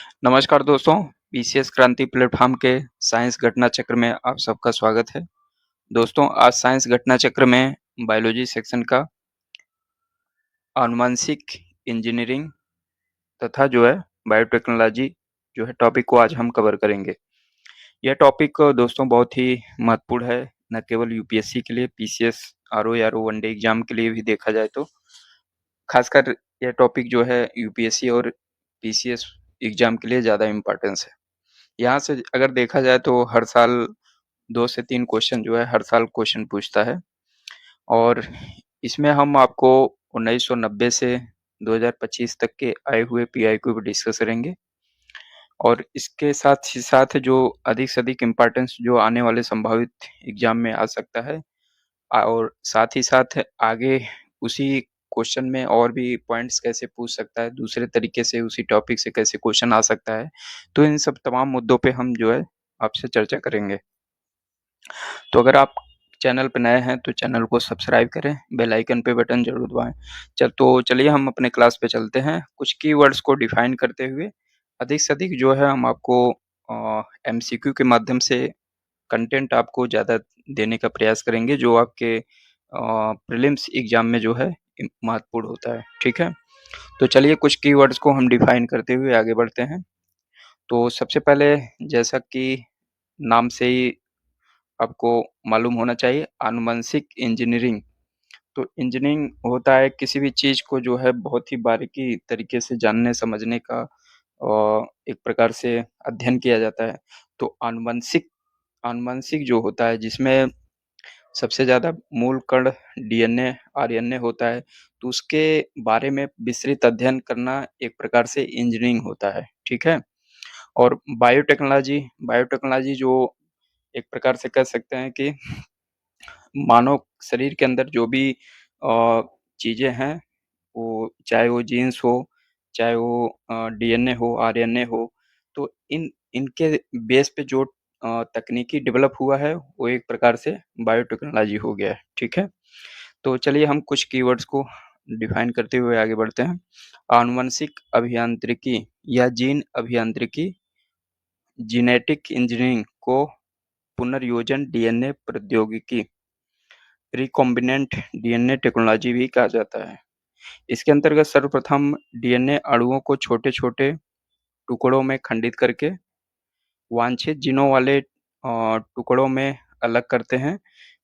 नमस्कार दोस्तों, पीसीएस क्रांति प्लेटफ़ॉर्म के साइंस घटना चक्र में आप सबका स्वागत है। दोस्तों, आज साइंस घटना चक्र में बायोलॉजी सेक्शन का आनुवंशिक इंजीनियरिंग तथा जो है बायोटेक्नोलॉजी जो है टॉपिक को आज हम कवर करेंगे। यह टॉपिक दोस्तों बहुत ही महत्वपूर्ण है, न केवल यूपीएससी के लिए, पीसीएस, आरओ या आरओ वन डे एग्ज़ाम के लिए भी देखा जाए तो। खासकर यह टॉपिक जो है यूपीएससी और पीसीएस एग्ज़ाम के लिए ज़्यादा इम्पोर्टेंस है। यहाँ से अगर देखा जाए तो हर साल 2 से 3 क्वेश्चन जो है हर साल क्वेश्चन पूछता है और इसमें हम आपको 1990 से 2025 तक के आए हुए पीआईक्यू पे डिस्कस करेंगे और इसके साथ ही साथ जो अधिक से अधिक इम्पोर्टेंस जो आने वाले संभावित एग्ज़ाम में आ सकता है और साथ ही साथ आगे उसी क्वेश्चन में और भी पॉइंट्स कैसे पूछ सकता है, दूसरे तरीके से उसी टॉपिक से कैसे क्वेश्चन आ सकता है। तो इन सब तमाम मुद्दों पे हम जो है आपसे चर्चा करेंगे। तो अगर आप चैनल पे नए हैं तो चैनल को सब्सक्राइब करें, बेल आइकन पे बटन ज़रूर दबाएँ। चलिए हम अपने क्लास पे चलते हैं। कुछ कीवर्ड्स को डिफाइन करते हुए अधिक से अधिक जो है हम आपको एमसीक्यू के माध्यम से कंटेंट आपको ज़्यादा देने का प्रयास करेंगे जो आपके प्रीलिम्स एग्ज़ाम में जो है महत्वपूर्ण होता है, ठीक है? तो चलिए कुछ कीवर्ड्स को हम डिफाइन करते हुए आगे बढ़ते हैं। तो सबसे पहले जैसा कि नाम से ही आपको मालूम होना चाहिए आनुवंशिक इंजीनियरिंग। तो इंजीनियरिंग होता है किसी भी चीज़ को जो है बहुत ही बारीकी तरीके से जानने समझने का एक प्रकार से अध्ययन किया जाता है। तो आनुवंशिक आनुवंशिक जो होता है जिसमें सबसे ज़्यादा मूल कण डीएनए, आरएनए होता है, तो उसके बारे में विस्तृत अध्ययन करना एक प्रकार से इंजीनियरिंग होता है, ठीक है? और बायोटेक्नोलॉजी जो एक प्रकार से कह सकते हैं कि मानव शरीर के अंदर जो भी चीज़ें हैं, वो चाहे वो जीन्स हो, चाहे वो डीएनए हो, आरएनए हो, तो इनके बेस पे जो तकनीकी डेवलप हुआ है, वो एक प्रकार से बायोटेक्नोलॉजी हो गया है, ठीक है? तो चलिए हम कुछ कीवर्ड्स को डिफाइन करते हुए आगे बढ़ते हैं। आनुवंशिक अभियांत्रिकी या जीन अभियांत्रिकी, जेनेटिक इंजीनियरिंग को पुनर्योजन डीएनए प्रौद्योगिकी, रिकॉम्बिनेंट डीएनए टेक्नोलॉजी भी कहा जाता है। इसके अंतर्गत सर्वप्रथम डीएनए अणुओं को छोटे-छोटे टुकड़ों में खंडित करके वांछित जीनों वाले टुकड़ों में अलग करते हैं।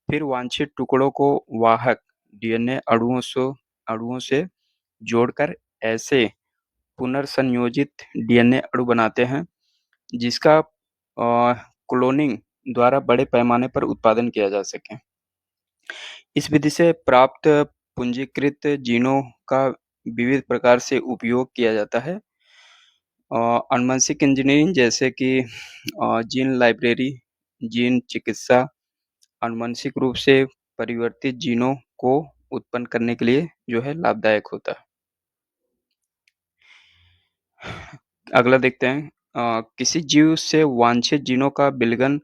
फिर वांछित टुकड़ों को वाहक डीएनए अणुओं से जोड़कर ऐसे पुनर्संयोजित डीएनए अणु बनाते हैं, जिसका क्लोनिंग द्वारा बड़े पैमाने पर उत्पादन किया जा सके। इस विधि से प्राप्त पूंजीकृत जीनों का विविध प्रकार से उपयोग किया जाता है। आनुवंशिक इंजीनियरिंग जैसे कि जीन लाइब्रेरी, जीन चिकित्सा, आनुवंशिक रूप से परिवर्तित जीनों को उत्पन्न करने के लिए जो है लाभदायक होता है। अगला देखते हैं किसी जीव से वांछित जीनों का विलगन,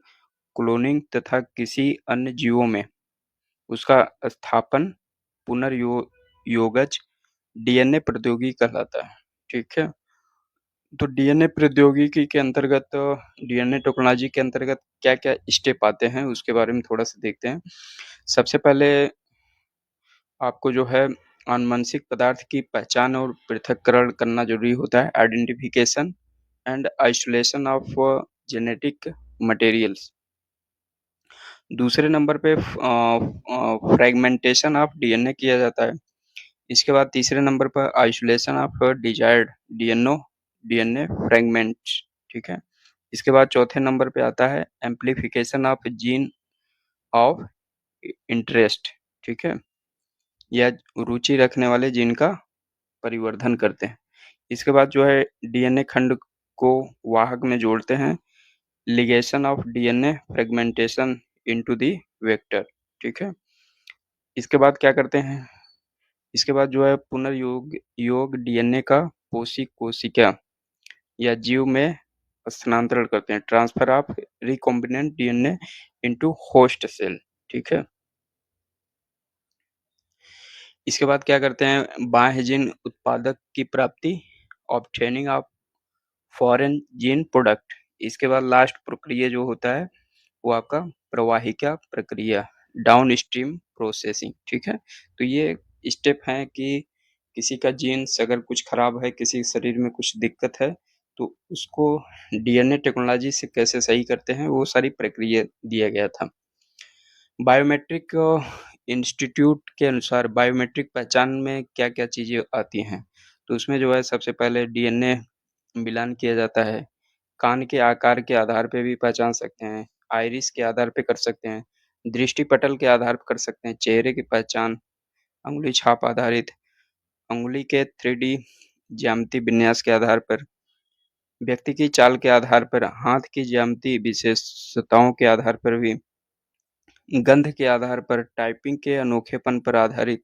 क्लोनिंग तथा किसी अन्य जीवों में उसका स्थापन पुनर्योगज डीएनए प्रौद्योगिकी कहलाता है, ठीक है? तो डीएनए प्रौद्योगिकी के अंतर्गत डीएनए टेक्नोलॉजी के अंतर्गत क्या-क्या स्टेप आते हैं, उसके बारे में थोड़ा-सा देखते हैं। सबसे पहले आपको जो है आनुवंशिक पदार्थ की पहचान और पृथक्करण करना ज़रूरी होता है, identification and isolation of genetic materials. दूसरे नंबर पे फ्रेगमेंटेशन ऑफ डीएनए किया जाता है। इसके बाद तीसरे नंबर पर isolation of desired DNO DNA fragments, ठीक है? इसके बाद चौथे नंबर पे आता है amplification of gene of interest, ठीक है? या रुचि रखने वाले जीन का परिवर्धन करते हैं। इसके बाद जो है डीएनए खंड को वाहक में जोड़ते हैं, ligation of DNA fragmentation into the vector, ठीक है? इसके बाद क्या करते हैं? इसके बाद जो है योग डीएनए का कोशिका या जीव में स्थानांतरण करते हैं, transfer of recombinant DNA into host cell, ठीक है? इसके बाद क्या करते हैं? बाह्य जीन उत्पादक की प्राप्ति, obtaining of foreign gene product. इसके बाद लास्ट प्रक्रिया जो होता है वो आपका प्रवाहिका प्रक्रिया, डाउनस्ट्रीम प्रोसेसिंग, ठीक है। तो ये स्टेप हैं कि किसी का जीन्स अगर कुछ खराब है, किसी के शरीर में कुछ दिक्कत है, तो उसको डीएनए टेक्नोलॉजी से कैसे सही करते हैं, वो सारी प्रक्रिया दिया गया था। बायोमेट्रिक इंस्टीट्यूट के अनुसार बायोमेट्रिक पहचान में क्या-क्या चीज़ें आती हैं? तो उसमें जो है सबसे पहले डीएनए मिलान किया जाता है। कान के आकार के आधार पे भी पहचान सकते हैं, आइरिस के आधार पे कर सकते हैं, दृष्टिपटल के आधार पर कर सकते हैं, चेहरे की पहचान, अंगुली छाप आधारित, अंगुली के 3D ज्यामिति विन्यास के आधार पर, व्यक्ति की चाल के आधार पर, हाथ की ज्यामिति विशेषताओं के आधार पर भी, गंध के आधार पर, टाइपिंग के अनोखेपन पर आधारित,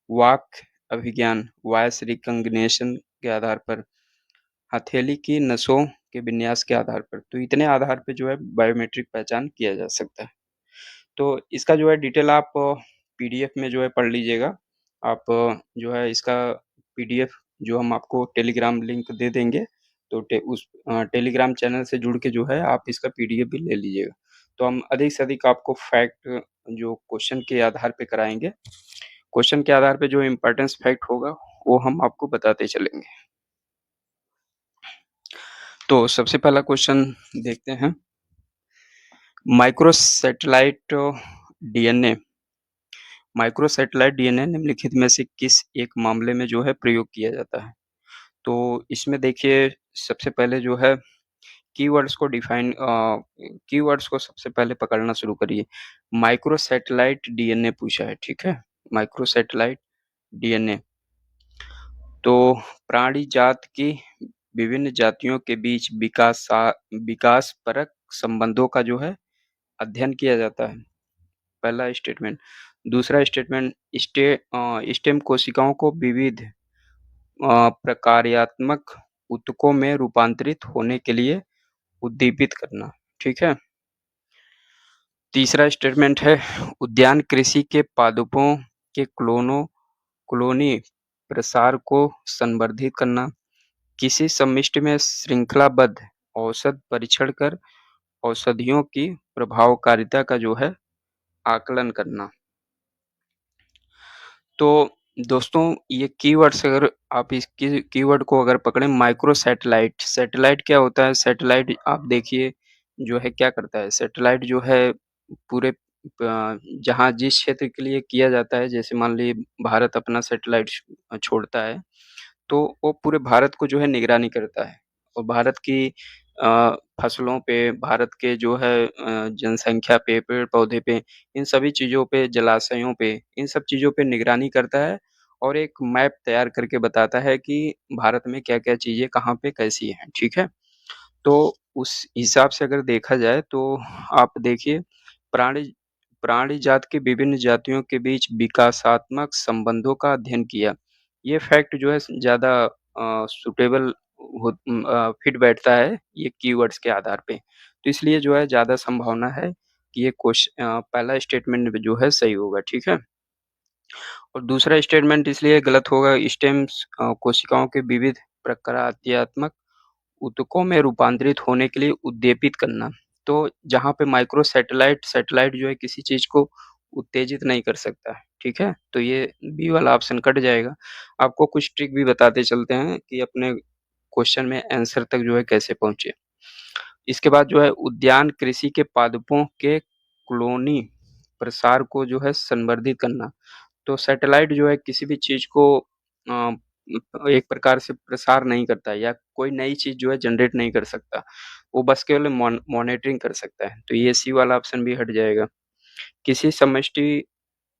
वाक अभिज्ञान, वॉइस रिकॉग्निशन के आधार पर, हथेली की नसों के विन्यास के आधार पर। तो इतने आधार पे जो है बायोमेट्रिक पहचान किया जा सकता है। तो इसका जो है डिटेल आप पीडीएफ में जो है पढ़ लीजिएगा। आप जो है इसका पीडीएफ जो हम आपको टेलीग्राम लिंक दे देंगे, तो टेलीग्राम चैनल से जुड़ के जो है आप इसका पीडीएफ भी ले लीजिएगा। तो हम अधिक से अधिक आपको फैक्ट जो क्वेश्चन के आधार पे कराएँगे। क्वेश्चन के आधार पे जो इम्पोर्टेंस फैक्ट होगा, वो हम आपको बताते चलेंगे। तो सबसे पहला क्वेश्चन देखते हैं। माइक्रोसैटेलाइट डीएनए माइक्रोसैटेलाइट डीएनए निम्नलिखित में से किस एक मामले में जो है प्रयोग किया जाता है? तो इसमें देखिए सबसे पहले जो है कीवर्ड्स को सबसे पहले पकड़ना शुरू करिए। माइक्रोसैटेलाइट डीएनए पूछा है, ठीक है? Microsatellite DNA. तो प्राणी जात की विभिन्न जातियों के बीच विकासपरक संबंधों का जो है अध्ययन किया जाता है, पहला स्टेटमेंट। दूसरा स्टेटमेंट स्टेम कोशिकाओं को विविध प्रकार्यात्मक ऊतकों में रूपांतरित होने के लिए उद्दीपित करना, ठीक है? तीसरा स्टेटमेंट है उद्यान कृषि के पादपों के कॉलोनी प्रसार को संवर्धित करना, किसी सम्मिष्टि में श्रृंखलाबद्ध औषध परीक्षण कर औषधियों की प्रभावकारिता का जो है आकलन करना। तो दोस्तों ये कीवर्ड्स अगर आप इस कीवर्ड को अगर पकड़ें, माइक्रोसैटेलाइट, सैटेलाइट क्या होता है? सैटेलाइट आप देखिए जो है क्या करता है, सैटेलाइट जो है पूरे जहाँ जिस क्षेत्र के लिए किया जाता है, जैसे मान लीजिए भारत अपना सैटेलाइट छोड़ता है, तो वो पूरे भारत को जो है निगरानी करता है और भारत की फसलों पे, भारत के जो है जनसंख्या पे, पेड़-पौधे पे, इन सभी चीज़ों पे, जलाशयों पे, इन सब चीज़ों पे निगरानी करता है और एक मैप तैयार करके बताता है कि भारत में क्या-क्या चीज़ें कहाँ पे कैसी हैं, ठीक है? तो उस हिसाब से अगर देखा जाए तो आप देखिए प्राणी प्राणी जात की विभिन्न जातियों के बीच विकासात्मक संबंधों का अध्ययन किया। ये फैक्ट जो है ज़्यादा सूटेबल फिट बैठता है ये कीवर्ड्स के आधार पे। तो इसलिए जो है ज़्यादा संभावना है कि ये पहला स्टेटमेंट जो है सही होगा, ठीक है? और दूसरा स्टेटमेंट इसलिए गलत होगा स्टेम्स कोशिकाओं के विविध प्रकार्यात्मक ऊतकों में रूपांतरित होने के लिए उद्दीपित करना। तो जहाँ पे सैटेलाइट जो है किसी चीज़ को उत्तेजित नहीं कर सकता है, ठीक है? तो ये बी वाला ऑप्शन कट जाएगा। आपको कुछ ट्रिक भी बताते चलते हैं कि अपने क्वेश्चन में आंसर तक जो है कैसे पहुँचे। इसके बाद जो है उद्यान कृषि के पादपों के कॉलोनी प्रसार को जो है संवर्धित करना। तो सैटेलाइट जो है किसी भी चीज़ को अ, एक प्रकार से प्रसार नहीं करता है या कोई नई चीज़ जो है जनरेट नहीं कर सकता। वो बस केवल मॉनिटरिंग कर सकता है। तो ये सी वाला ऑप्शन भी हट जाएगा। किसी समष्टि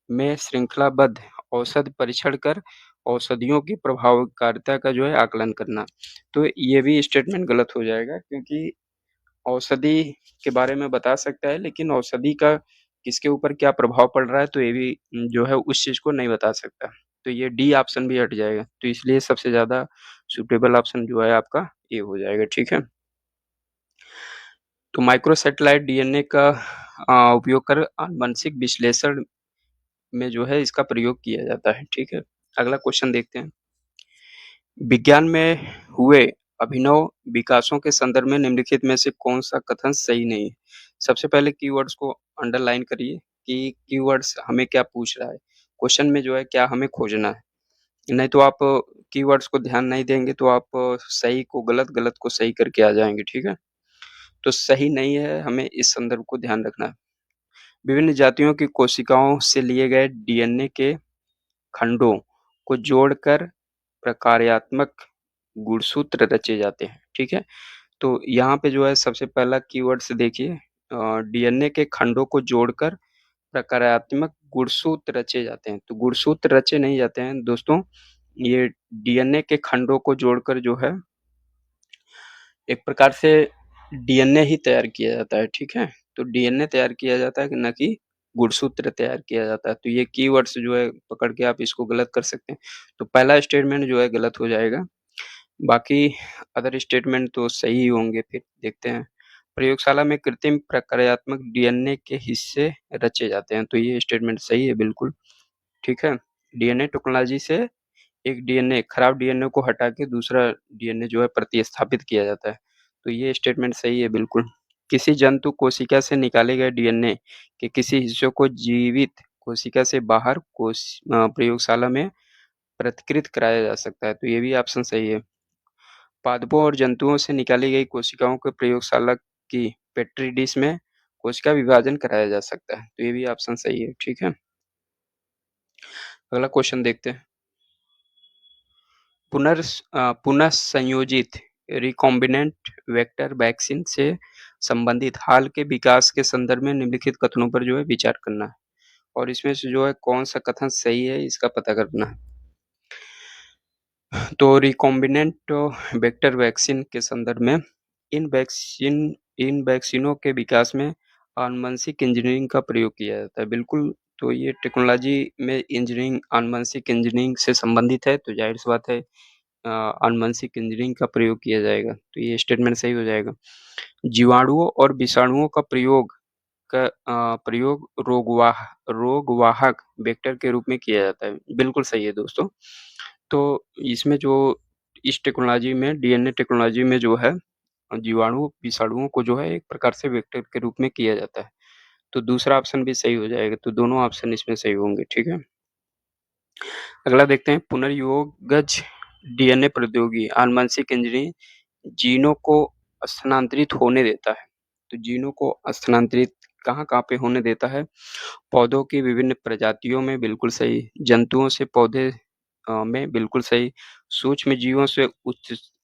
में श्रृंखलाबद्ध औषध परीक्षण कर औषधियों की प्रभावकारिता का जो है आकलन करना। तो ये भी स्टेटमेंट गलत हो जाएगा क्योंकि औषधि के बारे में बता सकता है, लेकिन औषधि का किसके ऊपर क्या प्रभाव पड़ रहा है, तो ये भी जो है उस चीज़ को नहीं बता सकता। तो ये डी ऑप्शन भी हट जाएगा। तो इसलिए सबसे ज़्यादा सूटेबल ऑप्शन जो है आपका ए हो जाएगा, ठीक है? तो माइक्रोसैटेलाइट डीएनए का उपयोग कर आनुवंशिक विश्लेषण में जो है इसका प्रयोग किया जाता है, ठीक है? अगला क्वेश्चन देखते हैं। विज्ञान में हुए अभिनव विकासों के संदर्भ में निम्नलिखित में से कौन-सा कथन सही नहीं है? सबसे पहले कीवर्ड्स को अंडरलाइन करिए कि कीवर्ड्स हमें क्या पूछ रहा है। क्वेश्चन में जो है क्या हमें खोजना है। नहीं तो आप कीवर्ड्स को ध्यान नहीं देंगे तो आप सही को गलत, गलत को सही करके आ जाएँगे, ठीक है? तो सही नहीं है, हमें इस संदर्भ को ध्यान रखना है। विभिन्न जातियों की कोशिकाओं से लिए गए डीएनए के खंडों को जोड़कर प्रकार्यात्मक गुणसूत्र रचे जाते हैं, ठीक है? तो यहाँ पे जो है सबसे पहला कीवर्ड्स देखिए डीएनए के खंडों को जोड़कर प्रकार्यात्मक गुणसूत्र रचे जाते हैं। तो गुणसूत्र रचे नहीं जाते हैं दोस्तों, ये डीएनए के खंडों को जोड़कर जो है एक प्रकार से डीएनए ही तैयार किया जाता है, ठीक है? तो डीएनए तैयार किया जाता है ना कि गुणसूत्र तैयार किया जाता है। तो ये कीवर्ड्स जो है पकड़ के आप इसको गलत कर सकते हैं। तो पहला स्टेटमेंट जो है गलत हो जाएगा। बाकी अदर स्टेटमेंट तो सही ही होंगे फिर देखते हैं। प्रयोगशाला में कृत्रिम प्रक्रियात्मक डीएनए के हिस्से रचे जाते हैं। तो ये स्टेटमेंट सही है बिल्कुल, ठीक है? डीएनए टेक्नोलॉजी से एक डीएनए खराब डीएनए को हटा के दूसरा डीएनए जो है प्रतिस्थापित किया जाता है। तो ये स्टेटमेंट सही है बिल्कुल। किसी जंतु कोशिका से निकाले गए डीएनए के किसी हिस्सों को जीवित कोशिका से बाहर प्रयोगशाला में पृथक्कृत कराया जा सकता है। तो ये भी ऑप्शन सही है। पादपों और जंतुओं से निकाली गई कोशिकाओं को प्रयोगशाला की पेट्री डिश में कोशिका विभाजन कराया जा सकता है। तो ये भी ऑप्शन सही है, ठीक है? अगला क्वेश्चन देखते हैं। पुनः संयोजित रिकॉम्बिनेंट वेक्टर वैक्सीन से संबंधित हाल के विकास के संदर्भ में निम्नलिखित कथनों पर जो है विचार करना है और इसमें से जो है कौन-सा कथन सही है इसका पता करना है। तो रिकॉम्बिनेंट वेक्टर वैक्सीन के संदर्भ में इन वैक्सीनों के विकास में आनुवंशिक इंजीनियरिंग का प्रयोग किया जाता है। बिल्कुल, तो ये टेक्नोलॉजी में इंजीनियरिंग आनुवंशिक इंजीनियरिंग से संबंधित है, तो ज़ाहिर-सी बात है आनुवंशिक इंजीनियरिंग का प्रयोग किया जाएगा। तो ये स्टेटमेंट सही हो जाएगा। जीवाणुओं और विषाणुओं का प्रयोग रोगवाहक वेक्टर के रूप में किया जाता है। बिल्कुल सही है दोस्तों। तो इसमें जो इस टेक्नोलॉजी में डीएनए टेक्नोलॉजी में जो है जीवाणु, विषाणुओं को जो है एक प्रकार से वेक्टर के रूप में किया जाता है। तो दूसरा ऑप्शन भी सही हो जाएगा, तो दोनों ऑप्शन इसमें सही होंगे, ठीक है? अगला देखते हैं पुनर्योगज डीएनए प्रौद्योगिकी आनुवंशिक इंजीनियरिंग जीनों को स्थानांतरित होने देता है। तो जीनों को स्थानांतरित कहाँ-कहाँ पे होने देता है? पौधों की विभिन्न प्रजातियों में बिल्कुल सही, जंतुओं से पौधे में बिल्कुल सही, सूक्ष्म जीवों से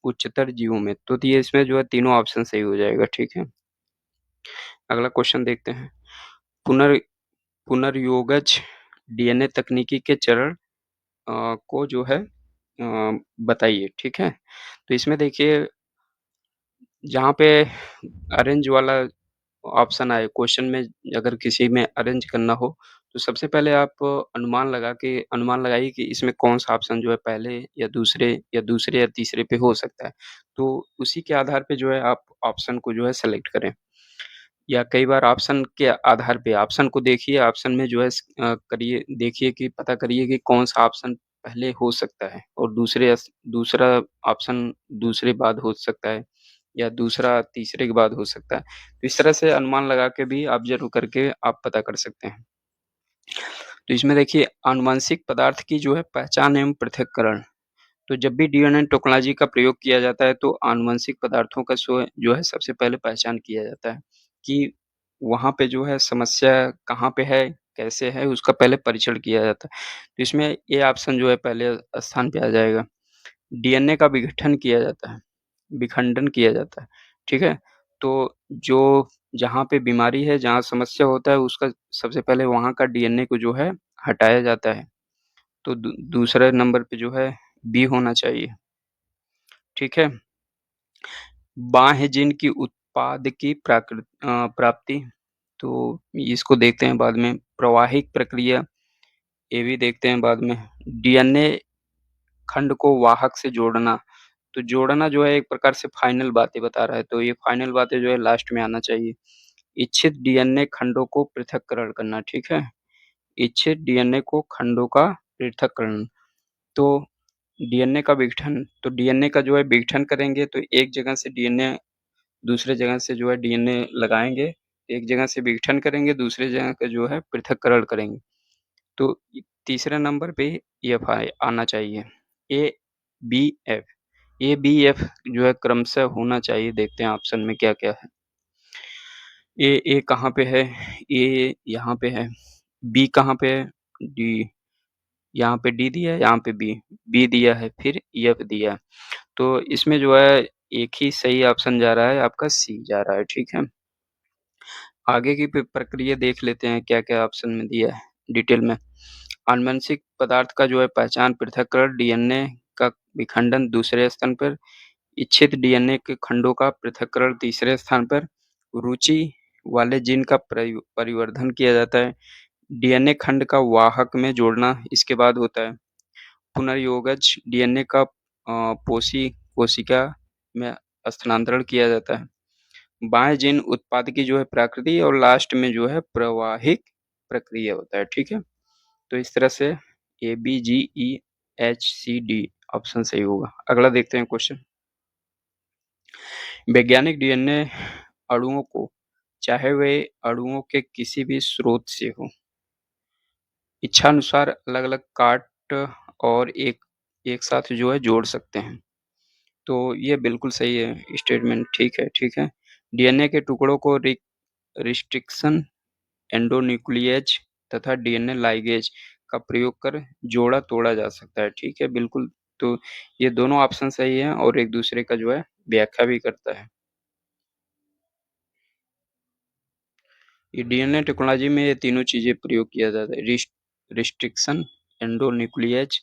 उच्चतर जीवों में। तो ये इसमें जो है तीनों ऑप्शन सही हो जाएगा, ठीक है? अगला क्वेश्चन देखते हैं। पुनर पुनर्योगज डीएनए तकनीकी के चरण को जो है बताइए, ठीक है? तो इसमें देखिए जहाँ पे अरेंज वाला ऑप्शन आए क्वेश्चन में अगर किसी में अरेंज करना हो, तो सबसे पहले आप अनुमान लगाइए कि इसमें कौन-सा ऑप्शन जो है पहले या तीसरे पे हो सकता है। तो उसी के आधार पे जो है आप ऑप्शन को जो है सेलेक्ट करें। या कई बार ऑप्शन के आधार पे ऑप्शन को देखिए, ऑप्शन में जो है करिए देखिए कि पता करिए कि कौन-सा ऑप्शन पहले हो सकता है और दूसरा ऑप्शन दूसरे बाद हो सकता है या दूसरा तीसरे के बाद हो सकता है। तो इस तरह से अनुमान लगा के भी ऑब्ज़र्व करके आप पता कर सकते हैं। तो इसमें देखिए आनुवंशिक पदार्थ की जो है पहचान एवं पृथक्करण। तो जब भी डीएनए टेक्नोलॉजी का प्रयोग किया जाता है तो आनुवंशिक पदार्थों का जो है सबसे पहले पहचान किया जाता है कि वहाँ पे जो है समस्या कहाँ पे है, कैसे है उसका पहले परीक्षण किया जाता है। तो इसमें ये ऑप्शन जो है पहले स्थान पे आ जाएगा। डीएनए का विखंडन किया जाता है, ठीक है? तो जो जहाँ पे बीमारी है, जहाँ समस्या होता है उसका सबसे पहले वहाँ का डीएनए को जो है हटाया जाता है। तो दूसरे नंबर पे जो है बी होना चाहिए, ठीक है? बाह्य जीन की उत्पाद की प्राप्ति, तो इसको देखते हैं बाद में। प्रवाहिक प्रक्रिया, ये भी देखते हैं बाद में। डीएनए खंड को वाहक से जोड़ना, तो जोड़ना जो है एक प्रकार से फाइनल बातें बता रहा है, तो ये फाइनल बातें जो है लास्ट में आना चाहिए। इच्छित डीएनए खंडों को पृथक्करण करना, ठीक है? इच्छित डीएनए को खंडों का पृथक्करण। तो डीएनए का विघटन, तो डीएनए का जो है विघटन करेंगे तो एक जगह से डीएनए दूसरे जगह से जो है डीएनए लगाएँगे, एक जगह से विघटन करेंगे, दूसरे जगह का जो है पृथक्करण करेंगे। तो तीसरे नंबर पे एफ आना चाहिए। ए, बी, एफ। ए, बी, एफ जो है क्रमशः होना चाहिए, देखते हैं ऑप्शन में क्या-क्या है। ए कहाँ पे है? ए यहाँ पे है, बी कहाँ पे है? डी, यहाँ पे डी दिया है, यहाँ पे बी दिया है, फिर एफ दिया है। तो इसमें जो है एक ही सही ऑप्शन जा रहा है, आपका सी जा रहा है, ठीक है? आगे की प्रक्रिया देख लेते हैं क्या-क्या ऑप्शन में दिया है डिटेल में। आनुवंशिक पदार्थ का जो है पहचान, पृथक्करण, डीएनए का विखंडन दूसरे स्थान पर, इच्छित डीएनए के खंडों का पृथक्करण तीसरे स्थान पर, रुचि वाले जीन का परिवर्धन किया जाता है, डीएनए खंड का वाहक में जोड़ना इसके बाद होता है, पुनर्योगज डीएनए का कोशिका में स्थानांतरण किया जाता है, बाएं जीन उत्पाद की जो है प्रकृति और लास्ट में जो है प्रवाहिक प्रक्रिया होता है, ठीक है? तो इस तरह से ए, बी, जी, ई, एच, सी, डी ऑप्शन सही होगा। अगला देखते हैं क्वेश्चन। वैज्ञानिक डीएनए अणुओं को, चाहे वे अणुओं के किसी भी स्रोत से हो, इच्छानुसार अलग-अलग काट और एक साथ जो है जोड़ सकते हैं। तो ये बिल्कुल सही है स्टेटमेंट, ठीक है। डीएनए के टुकड़ों को रिस्ट्रिक्शन एंडोन्यूक्लियेज तथा डीएनए लाइगेज का प्रयोग कर जोड़ा-तोड़ा जा सकता है, ठीक है, बिल्कुल। तो ये दोनों ऑप्शन सही हैं और एक दूसरे का जो है व्याख्या भी करता है। ये डीएनए टेक्नोलॉजी में ये तीनों चीज़ें प्रयोग किया जाता है। रिस्ट्रिक्शन, एंडोन्यूक्लियेज,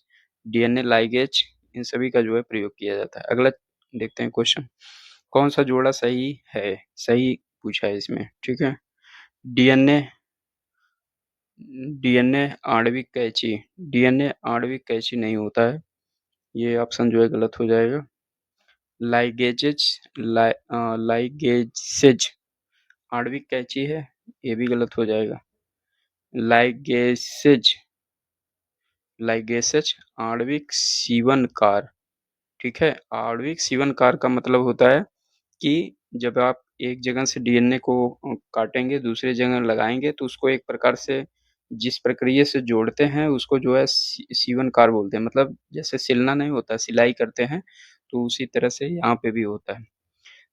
डीएनए लाइगेज, इन सभी का जो है प्रयोग किया जाता है। अगला देखते हैं क्वेश्चन। कौन सा जोड़ा सही है? सही पूछा है इसमें, ठीक है। डीएनए डीएनए आणविक कैंची, डीएनए आणविक कैंची नहीं होता है, ये ऑप्शन जो है गलत हो जाएगा। लाइगेजेज लाइगेसेज आणविक कैंची है, ये भी गलत हो जाएगा। लाइगेसेज लाइगेसेज आणविक सीवनकार, ठीक है। आणविक सीवनकार का मतलब होता है कि जब आप एक जगह से डीएनए को काटेंगे, दूसरी जगह लगाएँगे तो उसको एक प्रकार से जिस प्रक्रिया से जोड़ते हैं उसको जो है सीवनकार बोलते हैं। मतलब जैसे सिलना नहीं होता, सिलाई करते हैं, तो उसी तरह से यहाँ पे भी होता है।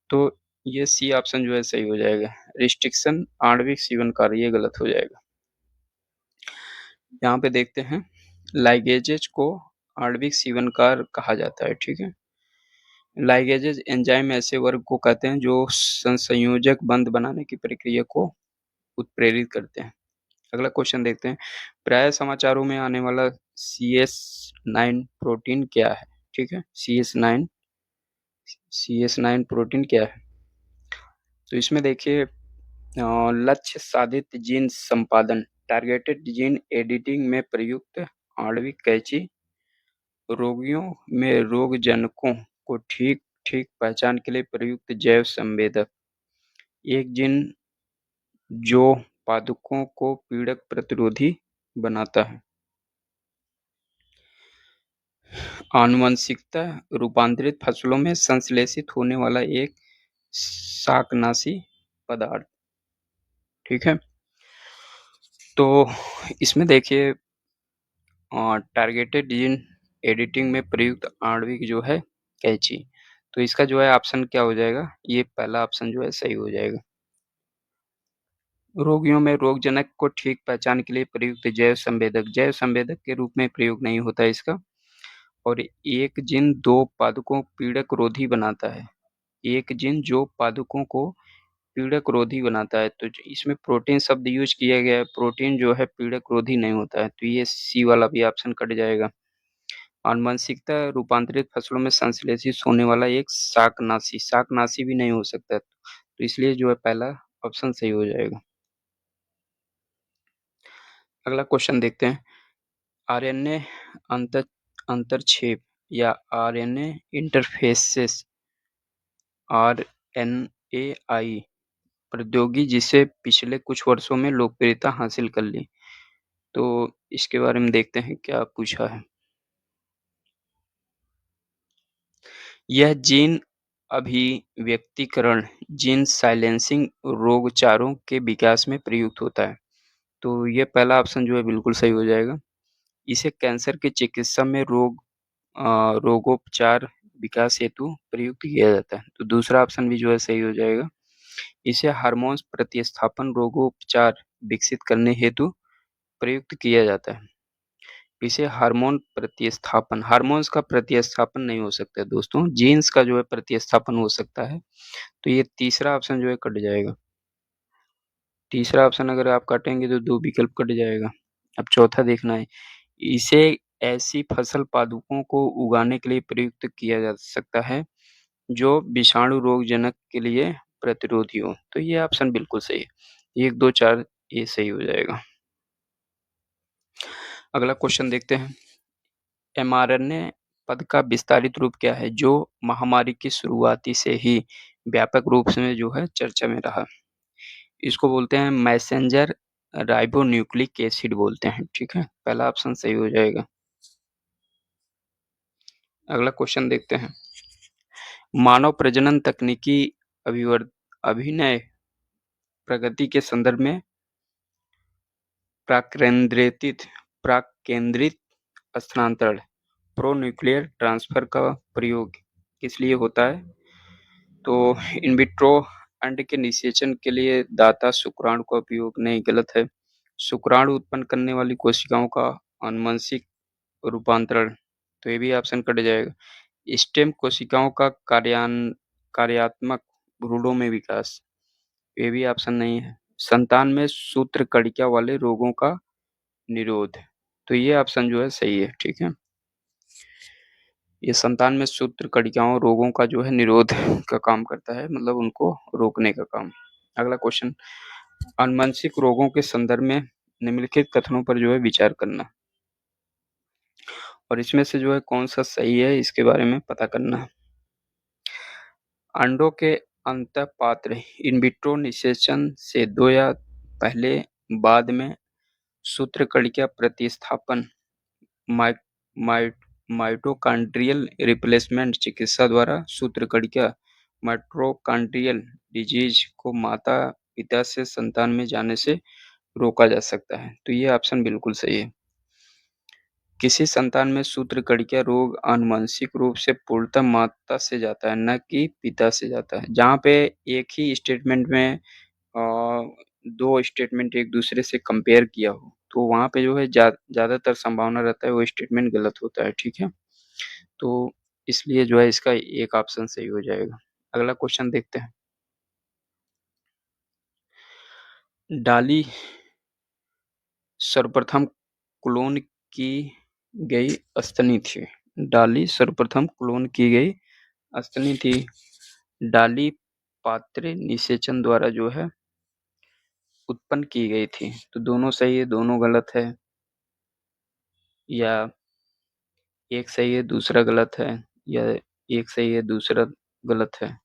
तो ये सी ऑप्शन जो है सही हो जाएगा। रिस्ट्रिक्शन आणविक सीवनकार, ये गलत हो जाएगा। यहाँ पे देखते हैं, लाइगेजेज को आणविक सीवनकार कहा जाता है, ठीक है। लाइगेजेज एंजाइम ऐसे वर्ग को कहते हैं जो संयोजक बंध बनाने की प्रक्रिया को उत्प्रेरित करते हैं। अगला क्वेश्चन देखते हैं। प्राय समाचारों में आने वाला CS9 प्रोटीन क्या है? ठीक है, CS9 प्रोटीन क्या है? तो इसमें देखिए, लक्ष्य साधित जीन संपादन, टारगेटेड जीन एडिटिंग में प्रयुक्त आणविक कैंची, रोगियों में रोगजनकों को ठीक ठीक पहचान के लिए प्रयुक्त जैव संवेदक, एक जीन जो पादपों को पीड़क प्रतिरोधी बनाता है, आनुवंशिकता रूपांतरित फसलों में संश्लेषित होने वाला एक शाकनाशी पदार्थ, ठीक है। तो इसमें देखिए, टारगेटेड जीन एडिटिंग में प्रयुक्त आणविक जो है कैंची, तो इसका जो है ऑप्शन क्या हो जाएगा? ये पहला ऑप्शन जो है सही हो जाएगा। रोगियों में रोगजनक को ठीक पहचान के लिए प्रयुक्त जैव संवेदक के रूप में प्रयोग नहीं होता है इसका। और एक जीन दो पादपों पीड़क रोधी बनाता है, एक जीन जो पादपों को पीड़क रोधी बनाता है, तो इसमें प्रोटीन शब्द यूज किया गया है, प्रोटीन जो है पीड़क रोधी नहीं होता है, तो ये सी वाला भी ऑप्शन कट जाएगा। आनुवंशिकता रूपांतरित फसलों में संश्लेषित होने वाला एक शाकनाशी भी नहीं हो सकता, तो इसलिए जो है पहला ऑप्शन सही हो जाएगा। अगला क्वेश्चन देखते हैं। आरएनए अंतर अंतरक्षेप या आरएनए इंटरफेसेस, आरएनएआई प्रौद्योगिकी जिसे पिछले कुछ वर्षों में लोकप्रियता हासिल कर ली। तो इसके बारे में देखते हैं क्या पूछा है। यह जीन अभिव्यक्तिकरण, जीन साइलेंसिंग रोगचारों के विकास में प्रयुक्त होता है। तो ये पहला ऑप्शन जो है बिल्कुल सही हो जाएगा। इसे कैंसर की चिकित्सा में रोगोपचार विकास हेतु प्रयुक्त किया जाता है। तो दूसरा ऑप्शन भी जो है सही हो जाएगा। इसे हार्मोन्स प्रतिस्थापन रोगोपचार विकसित करने हेतु प्रयुक्त किया जाता है। इसे हार्मोन्स का प्रतिस्थापन नहीं हो सकता है दोस्तों, जीन्स का जो है प्रतिस्थापन हो सकता है। तो ये तीसरा ऑप्शन जो है कट जाएगा। तीसरा ऑप्शन अगर आप काटेंगे तो 2 विकल्प कट जाएगा। अब चौथा देखना है। इसे ऐसी फसल पादपों को उगाने के लिए प्रयुक्त किया जा सकता है जो विषाणु रोगजनक के लिए प्रतिरोधी हो। तो ये ऑप्शन बिल्कुल सही है। 1, 2, 4 ये सही हो जाएगा। अगला क्वेश्चन देखते हैं। एमआरएनए पद का विस्तारित रूप क्या है जो महामारी की शुरुआती से ही व्यापक रूप से जो है चर्चा में रहा? इसको बोलते हैं मैसेंजर राइबोन्यूक्लिक एसिड बोलते हैं, ठीक है? पहला ऑप्शन सही हो जाएगा। अगला क्वेश्चन देखते हैं। मानव प्रजनन तकनीकी अभिनय प्रगति के संदर्भ में प्राकेंद्रित स्थानांतरण प्रोन्यूक्लियर ट्रांसफर का प्रयोग किस लिए होता है? तो इन विट्रो अंड के निषेचन के लिए दाता शुक्राणु का उपयोग नहीं, गलत है। शुक्राणु उत्पन्न करने वाली कोशिकाओं का आनुवंशिक रूपांतरण, तो ये भी ऑप्शन कट जाएगा। स्टेम कोशिकाओं का कार्यात्मक भ्रूणों में विकास, ये भी ऑप्शन नहीं है। संतान में सूत्रकणिका वाले रोगों का निरोध, तो ये ऑप्शन जो है सही है, ठीक है। ये संतान में सूत्रकणिकाओं रोगों का जो है निरोध का काम करता है, मतलब उनको रोकने का काम। अगला क्वेश्चन। आनुवंशिक रोगों के संदर्भ में निम्नलिखित कथनों पर जो है विचार करना और इसमें से जो है कौन सा सही है इसके बारे में पता करना है। अंडों के अंतःपात्र इन विट्रो निषेचन से 2 या पहले बाद में सूत्रकणिका प्रतिस्थापन माइटोकॉन्ड्रियल रिप्लेसमेंट चिकित्सा द्वारा सूत्रकणिका माइटोकॉन्ड्रियल डिजीज को माता पिता से संतान में जाने से रोका जा सकता है। तो ये ऑप्शन बिल्कुल सही है। किसी संतान में सूत्रकणिका रोग आनुवंशिक रूप से पूर्णतः माता से जाता है, न कि पिता से जाता है। जहाँ पे एक ही स्टेटमेंट में 2 स्टेटमेंट एक दूसरे से कंपेयर किया हो, तो वहाँ पे जो है ज़्यादातर संभावना रहता है वो स्टेटमेंट गलत होता है, ठीक है? तो इसलिए जो है इसका एक ऑप्शन सही हो जाएगा। अगला क्वेश्चन देखते हैं। डाली सर्वप्रथम क्लोन की गई स्तनी थी। डाली सर्वप्रथम क्लोन की गई स्तनी थी। डाली पात्रे निषेचन द्वारा जो है उत्पन्न की गई थी। तो दोनों सही है, दोनों गलत है, या एक सही है दूसरा गलत है, या एक सही है दूसरा गलत है,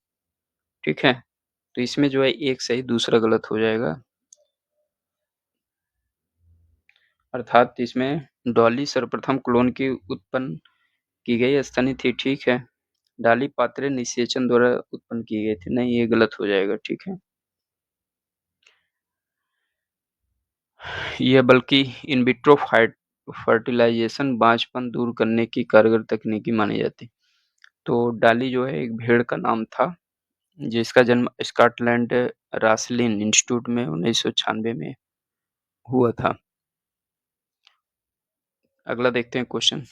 ठीक है? तो इसमें जो है एक सही दूसरा गलत हो जाएगा। अर्थात इसमें डॉली सर्वप्रथम क्लोन की उत्पन्न की गई स्तनी थी, ठीक है। डाली पात्रे निषेचन द्वारा उत्पन्न की गई थी, नहीं ये गलत हो जाएगा, ठीक है। यह बल्कि इन विट्रो फर्टिलाइजेशन बांझपन दूर करने की कारगर तकनीकी मानी जाती। तो डाली जो है एक भेड़ का नाम था जिसका जन्म स्कॉटलैंड रासलिन इंस्टीट्यूट में 1996 में हुआ था। अगला देखते हैं क्वेश्चन।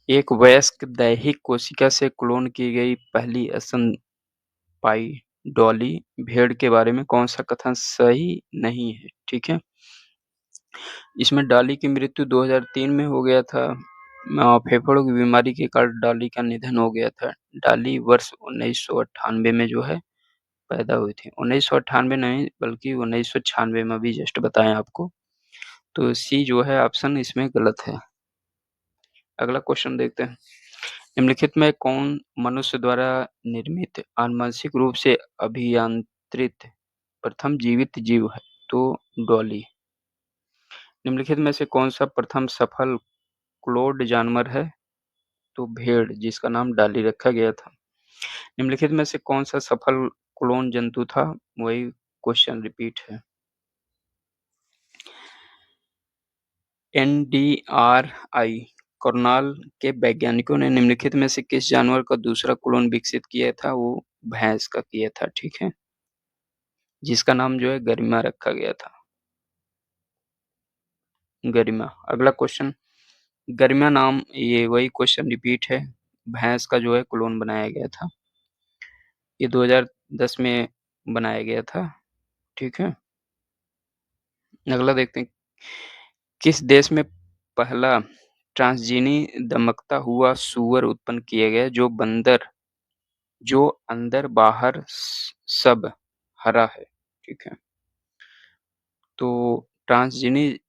एक वयस्क दैहिक कोशिका से क्लोन की गई पहली स्तनपायी डॉली भेड़ के बारे में कौन सा कथन सही नहीं है, ठीक है? इसमें डॉली की मृत्यु 2003 में हो गया था। फेफड़ों की बीमारी के कारण डॉली का निधन हो गया था। डॉली वर्ष 1998 में जो है पैदा हुई थी। 1998 नहीं बल्कि 1996 में, अभी जस्ट बताएं आपको। तो सी जो है ऑप्शन इसमें गलत है। अगला क्वेश्चन देखते हैं। निम्नलिखित में कौन मनुष्य द्वारा निर्मित आनुवंशिक रूप से अभियांत्रित प्रथम जीवित जीव है? तो डॉली। निम्नलिखित में से कौन सा प्रथम सफल क्लोन्ड जानवर है? तो भेड़, जिसका नाम डॉली रखा गया था। निम्नलिखित में से कौन-सा सफल क्लोन जंतु था? वही क्वेश्चन रिपीट है। एनडीआरआई कर्नाल के वैज्ञानिकों ने निम्नलिखित में से किस जानवर का दूसरा क्लोन विकसित किया था? वो भैंस का किया था, ठीक है? जिसका नाम जो है गरिमा रखा गया था। गरिमा। अगला क्वेश्चन, गरिमा नाम, ये वही क्वेश्चन रिपीट है। भैंस का जो है क्लोन बनाया गया था। ये 2010 में बनाया गया था, ठीक है? अगला देखते हैं, किस देश में पहला ट्रांसजीनी दमकता हुआ सूअर उत्पन्न किया गया जो अंदर बाहर सब हरा है, ठीक है? तो ट्रांसजीनी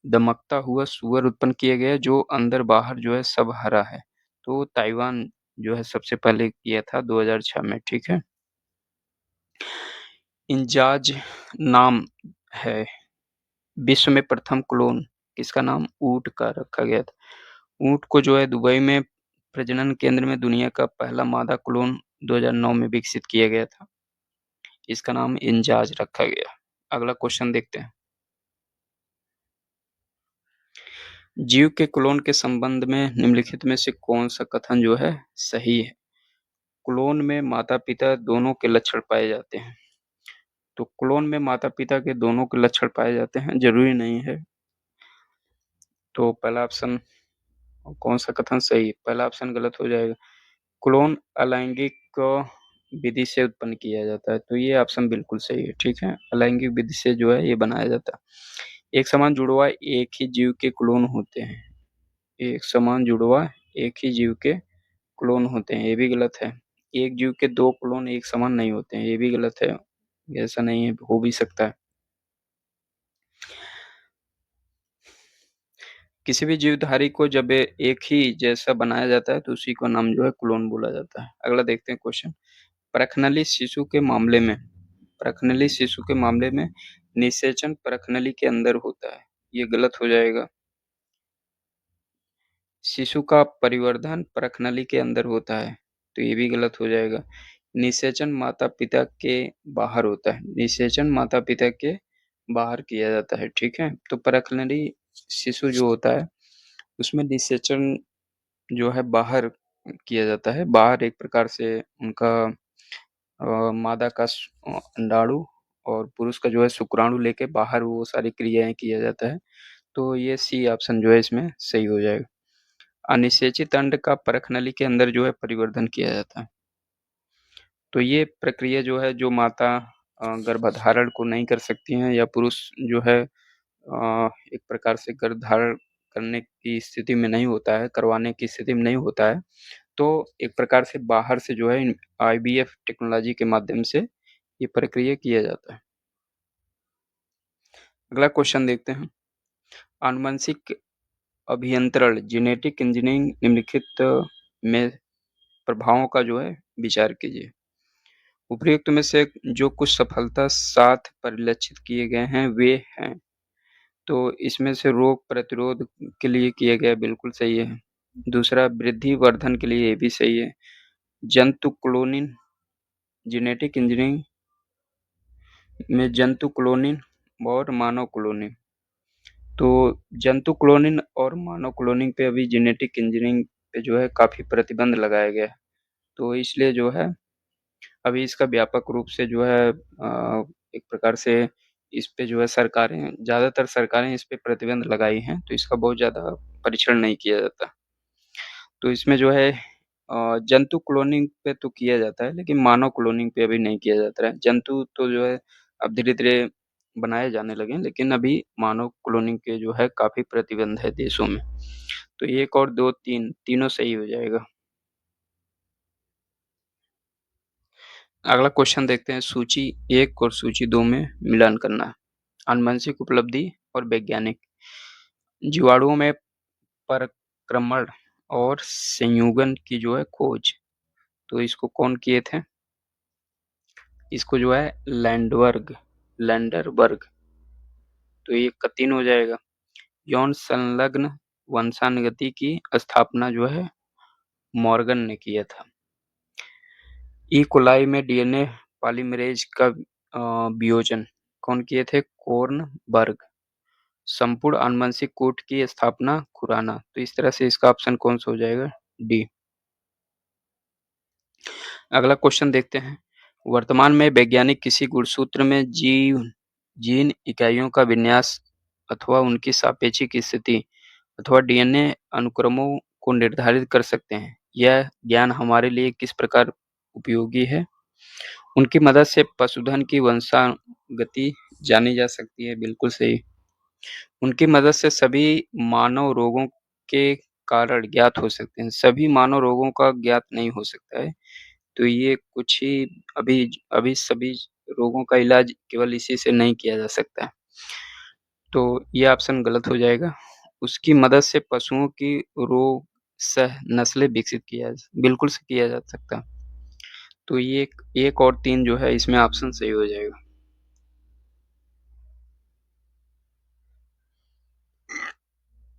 दमकता हुआ सूअर उत्पन्न किया गया जो अंदर बाहर जो है सब हरा है। तो ताइवान जो है सबसे पहले किया था 2006 में, ठीक है? इंजाज नाम है विश्व में प्रथम क्लोन किसका नाम ऊँट का रखा गया था। ऊँट को जो है दुबई में प्रजनन केंद्र में दुनिया का पहला मादा क्लोन 2009 में विकसित किया गया था। इसका नाम इंजाज रखा गया। अगला क्वेश्चन देखते हैं। जीव के क्लोन के संबंध में निम्नलिखित में से कौन सा कथन जो है सही है? क्लोन में माता-पिता दोनों के लक्षण पाए जाते हैं। तो क्लोन में माता-पिता के दोनों के लक्षण पाए जाते हैं, जरूरी नहीं है। तो पहला ऑप्शन कौन सा कथन सही है? पहला ऑप्शन गलत हो जाएगा। क्लोन अलैंगिक विधि से उत्पन्न किया जाता है, तो ये ऑप्शन बिल्कुल सही है, ठीक है? अलैंगिक विधि से जो है ये बनाया जाता है। एक समान जुड़वा एक ही जीव के क्लोन होते हैं। एक समान जुड़वा एक ही जीव के क्लोन होते हैं, ये भी गलत है। एक जीव के 2 क्लोन एक समान नहीं होते हैं, ये भी गलत है। ऐसा नहीं है, हो भी सकता है। किसी भी जीवधारी को जब एक ही जैसा बनाया जाता है तो उसी का नाम जो है क्लोन बोला जाता है। अगला देखते हैं क्वेश्चन। परखनली शिशु के मामले में निषेचन परखनली के अंदर होता है, ये गलत हो जाएगा। शिशु का परिवर्धन परखनली के अंदर होता है, तो ये भी गलत हो जाएगा। निषेचन माता-पिता के बाहर होता है, निषेचन माता-पिता के बाहर किया जाता है, ठीक है? तो परखनली शिशु जो होता है उसमें निषेचन जो है बाहर किया जाता है। बाहर एक प्रकार से उनका मादा का अंडाणु और पुरुष का जो है शुक्राणु लेके बाहर वो सारी क्रियाएँ किया जाता है। तो ये सी ऑप्शन जो है इसमें सही हो जाएगा। अनिषेचित अंड का परखनली के अंदर जो है परिवर्धन किया जाता है। तो ये प्रक्रिया जो है जो माता गर्भधारण को नहीं कर सकती हैं या पुरुष जो है एक प्रकार से गर्भधारण करने की स्थिति में नहीं होता है, करवाने की स्थिति में नहीं होता है, तो एक प्रकार से बाहर से जो है आईवीएफ टेक्नोलॉजी के माध्यम से ये प्रक्रिया किया जाता है। अगला क्वेश्चन देखते हैं। आनुवंशिक अभियंत्रण जेनेटिक इंजीनियरिंग निम्नलिखित में प्रभावों का जो है विचार कीजिए। उपर्युक्त में से जो कुछ सफलता साथ परिलक्षित किए गए हैं वे हैं। तो इसमें से रोग प्रतिरोध के लिए किया गया बिल्कुल सही है। दूसरा वृद्धि वर्धन के लिए ये भी सही है। जंतु क्लोनिंग जेनेटिक इंजीनियरिंग में जंतु क्लोनिंग और मानव क्लोनिंग। तो जंतु क्लोनिंग और मानव क्लोनिंग पे अभी जेनेटिक इंजीनियरिंग पे जो है काफ़ी प्रतिबंध लगाया गया है। तो इसलिए जो है अभी इसका व्यापक रूप से जो है एक प्रकार से इस पे जो है ज़्यादातर सरकारें इस पे प्रतिबंध लगाई हैं, तो इसका बहुत ज़्यादा परीक्षण नहीं किया जाता। तो इसमें जो है जंतु क्लोनिंग पे तो किया जाता है, लेकिन मानव क्लोनिंग पे अभी नहीं किया जाता है। जंतु तो जो है अब धीरे-धीरे बनाए जाने लगे हैं, लेकिन अभी मानव क्लोनिंग के जो है काफ़ी प्रतिबंध है देशों में। तो 1 और 2, 3 तीनों सही हो जाएगा। अगला क्वेश्चन देखते हैं, सूची 1 और सूची 2 में मिलान करना है। आनुवंशिक उपलब्धि और वैज्ञानिक। जीवाणुओं में परक्रमण और संयुगन की जो है खोज, तो इसको कौन किए थे? इसको जो है लैंडरबर्ग। तो ये का 3 हो जाएगा। यौन संलग्न वंशानुगति की स्थापना जो है मॉर्गन ने किया था। ई कोलाई में डीएनए पॉलीमरेज का वियोजन कौन किए थे? कोर्नबर्ग। संपूर्ण आनुवंशिक कूट की स्थापना खुराना। तो इस तरह से इसका ऑप्शन कौन सा हो जाएगा? डी। अगला क्वेश्चन देखते हैं। वर्तमान में वैज्ञानिक किसी गुणसूत्र में जीन इकाइयों का विन्यास अथवा उनकी सापेक्षिक स्थिति अथवा डीएनए अनुक्रमों को निर्धारित कर सकते हैं। यह ज्ञान हमारे लिए किस प्रकार उपयोगी है? उनकी मदद से पशुधन की वंशागति जानी जा सकती है। बिल्कुल सही। उनकी मदद से सभी मानव रोगों के कारण ज्ञात हो सकते हैं। सभी मानव रोगों का ज्ञात नहीं हो सकता है। तो ये कुछ ही अभी अभी सभी रोगों का इलाज केवल इसी से नहीं किया जा सकता है। तो ये ऑप्शन गलत हो जाएगा। उसकी मदद से पशुओं की रोग सह नस्लें विकसित बिल्कुल से किया जा सकता है। तो ये एक और 3 जो है इसमें ऑप्शन सही हो जाएगा।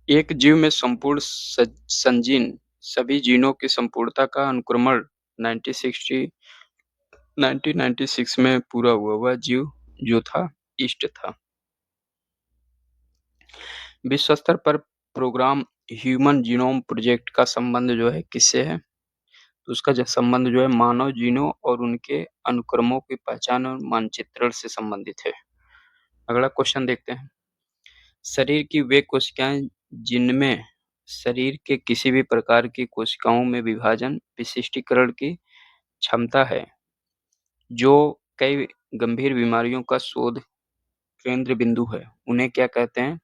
एक जीव में संपूर्ण संजीन सभी जीनों की संपूर्णता का अनुक्रमण 1996 में पूरा हुआ। वह जीव जो था ईस्ट था। विश्व स्तर पर प्रोग्राम ह्यूमन जीनोम प्रोजेक्ट का संबंध जो है किससे है? तो उसका संबंध जो है मानव जीनों और उनके अनुक्रमों की पहचान और मानचित्रण से संबंधित है। अगला क्वेश्चन देखते हैं। शरीर की वे कोशिकाएं जिनमें शरीर के किसी भी प्रकार की कोशिकाओं में विभाजन विशिष्टीकरण की क्षमता है, जो कई गंभीर बीमारियों का शोध केंद्र बिंदु है, उन्हें क्या कहते हैं?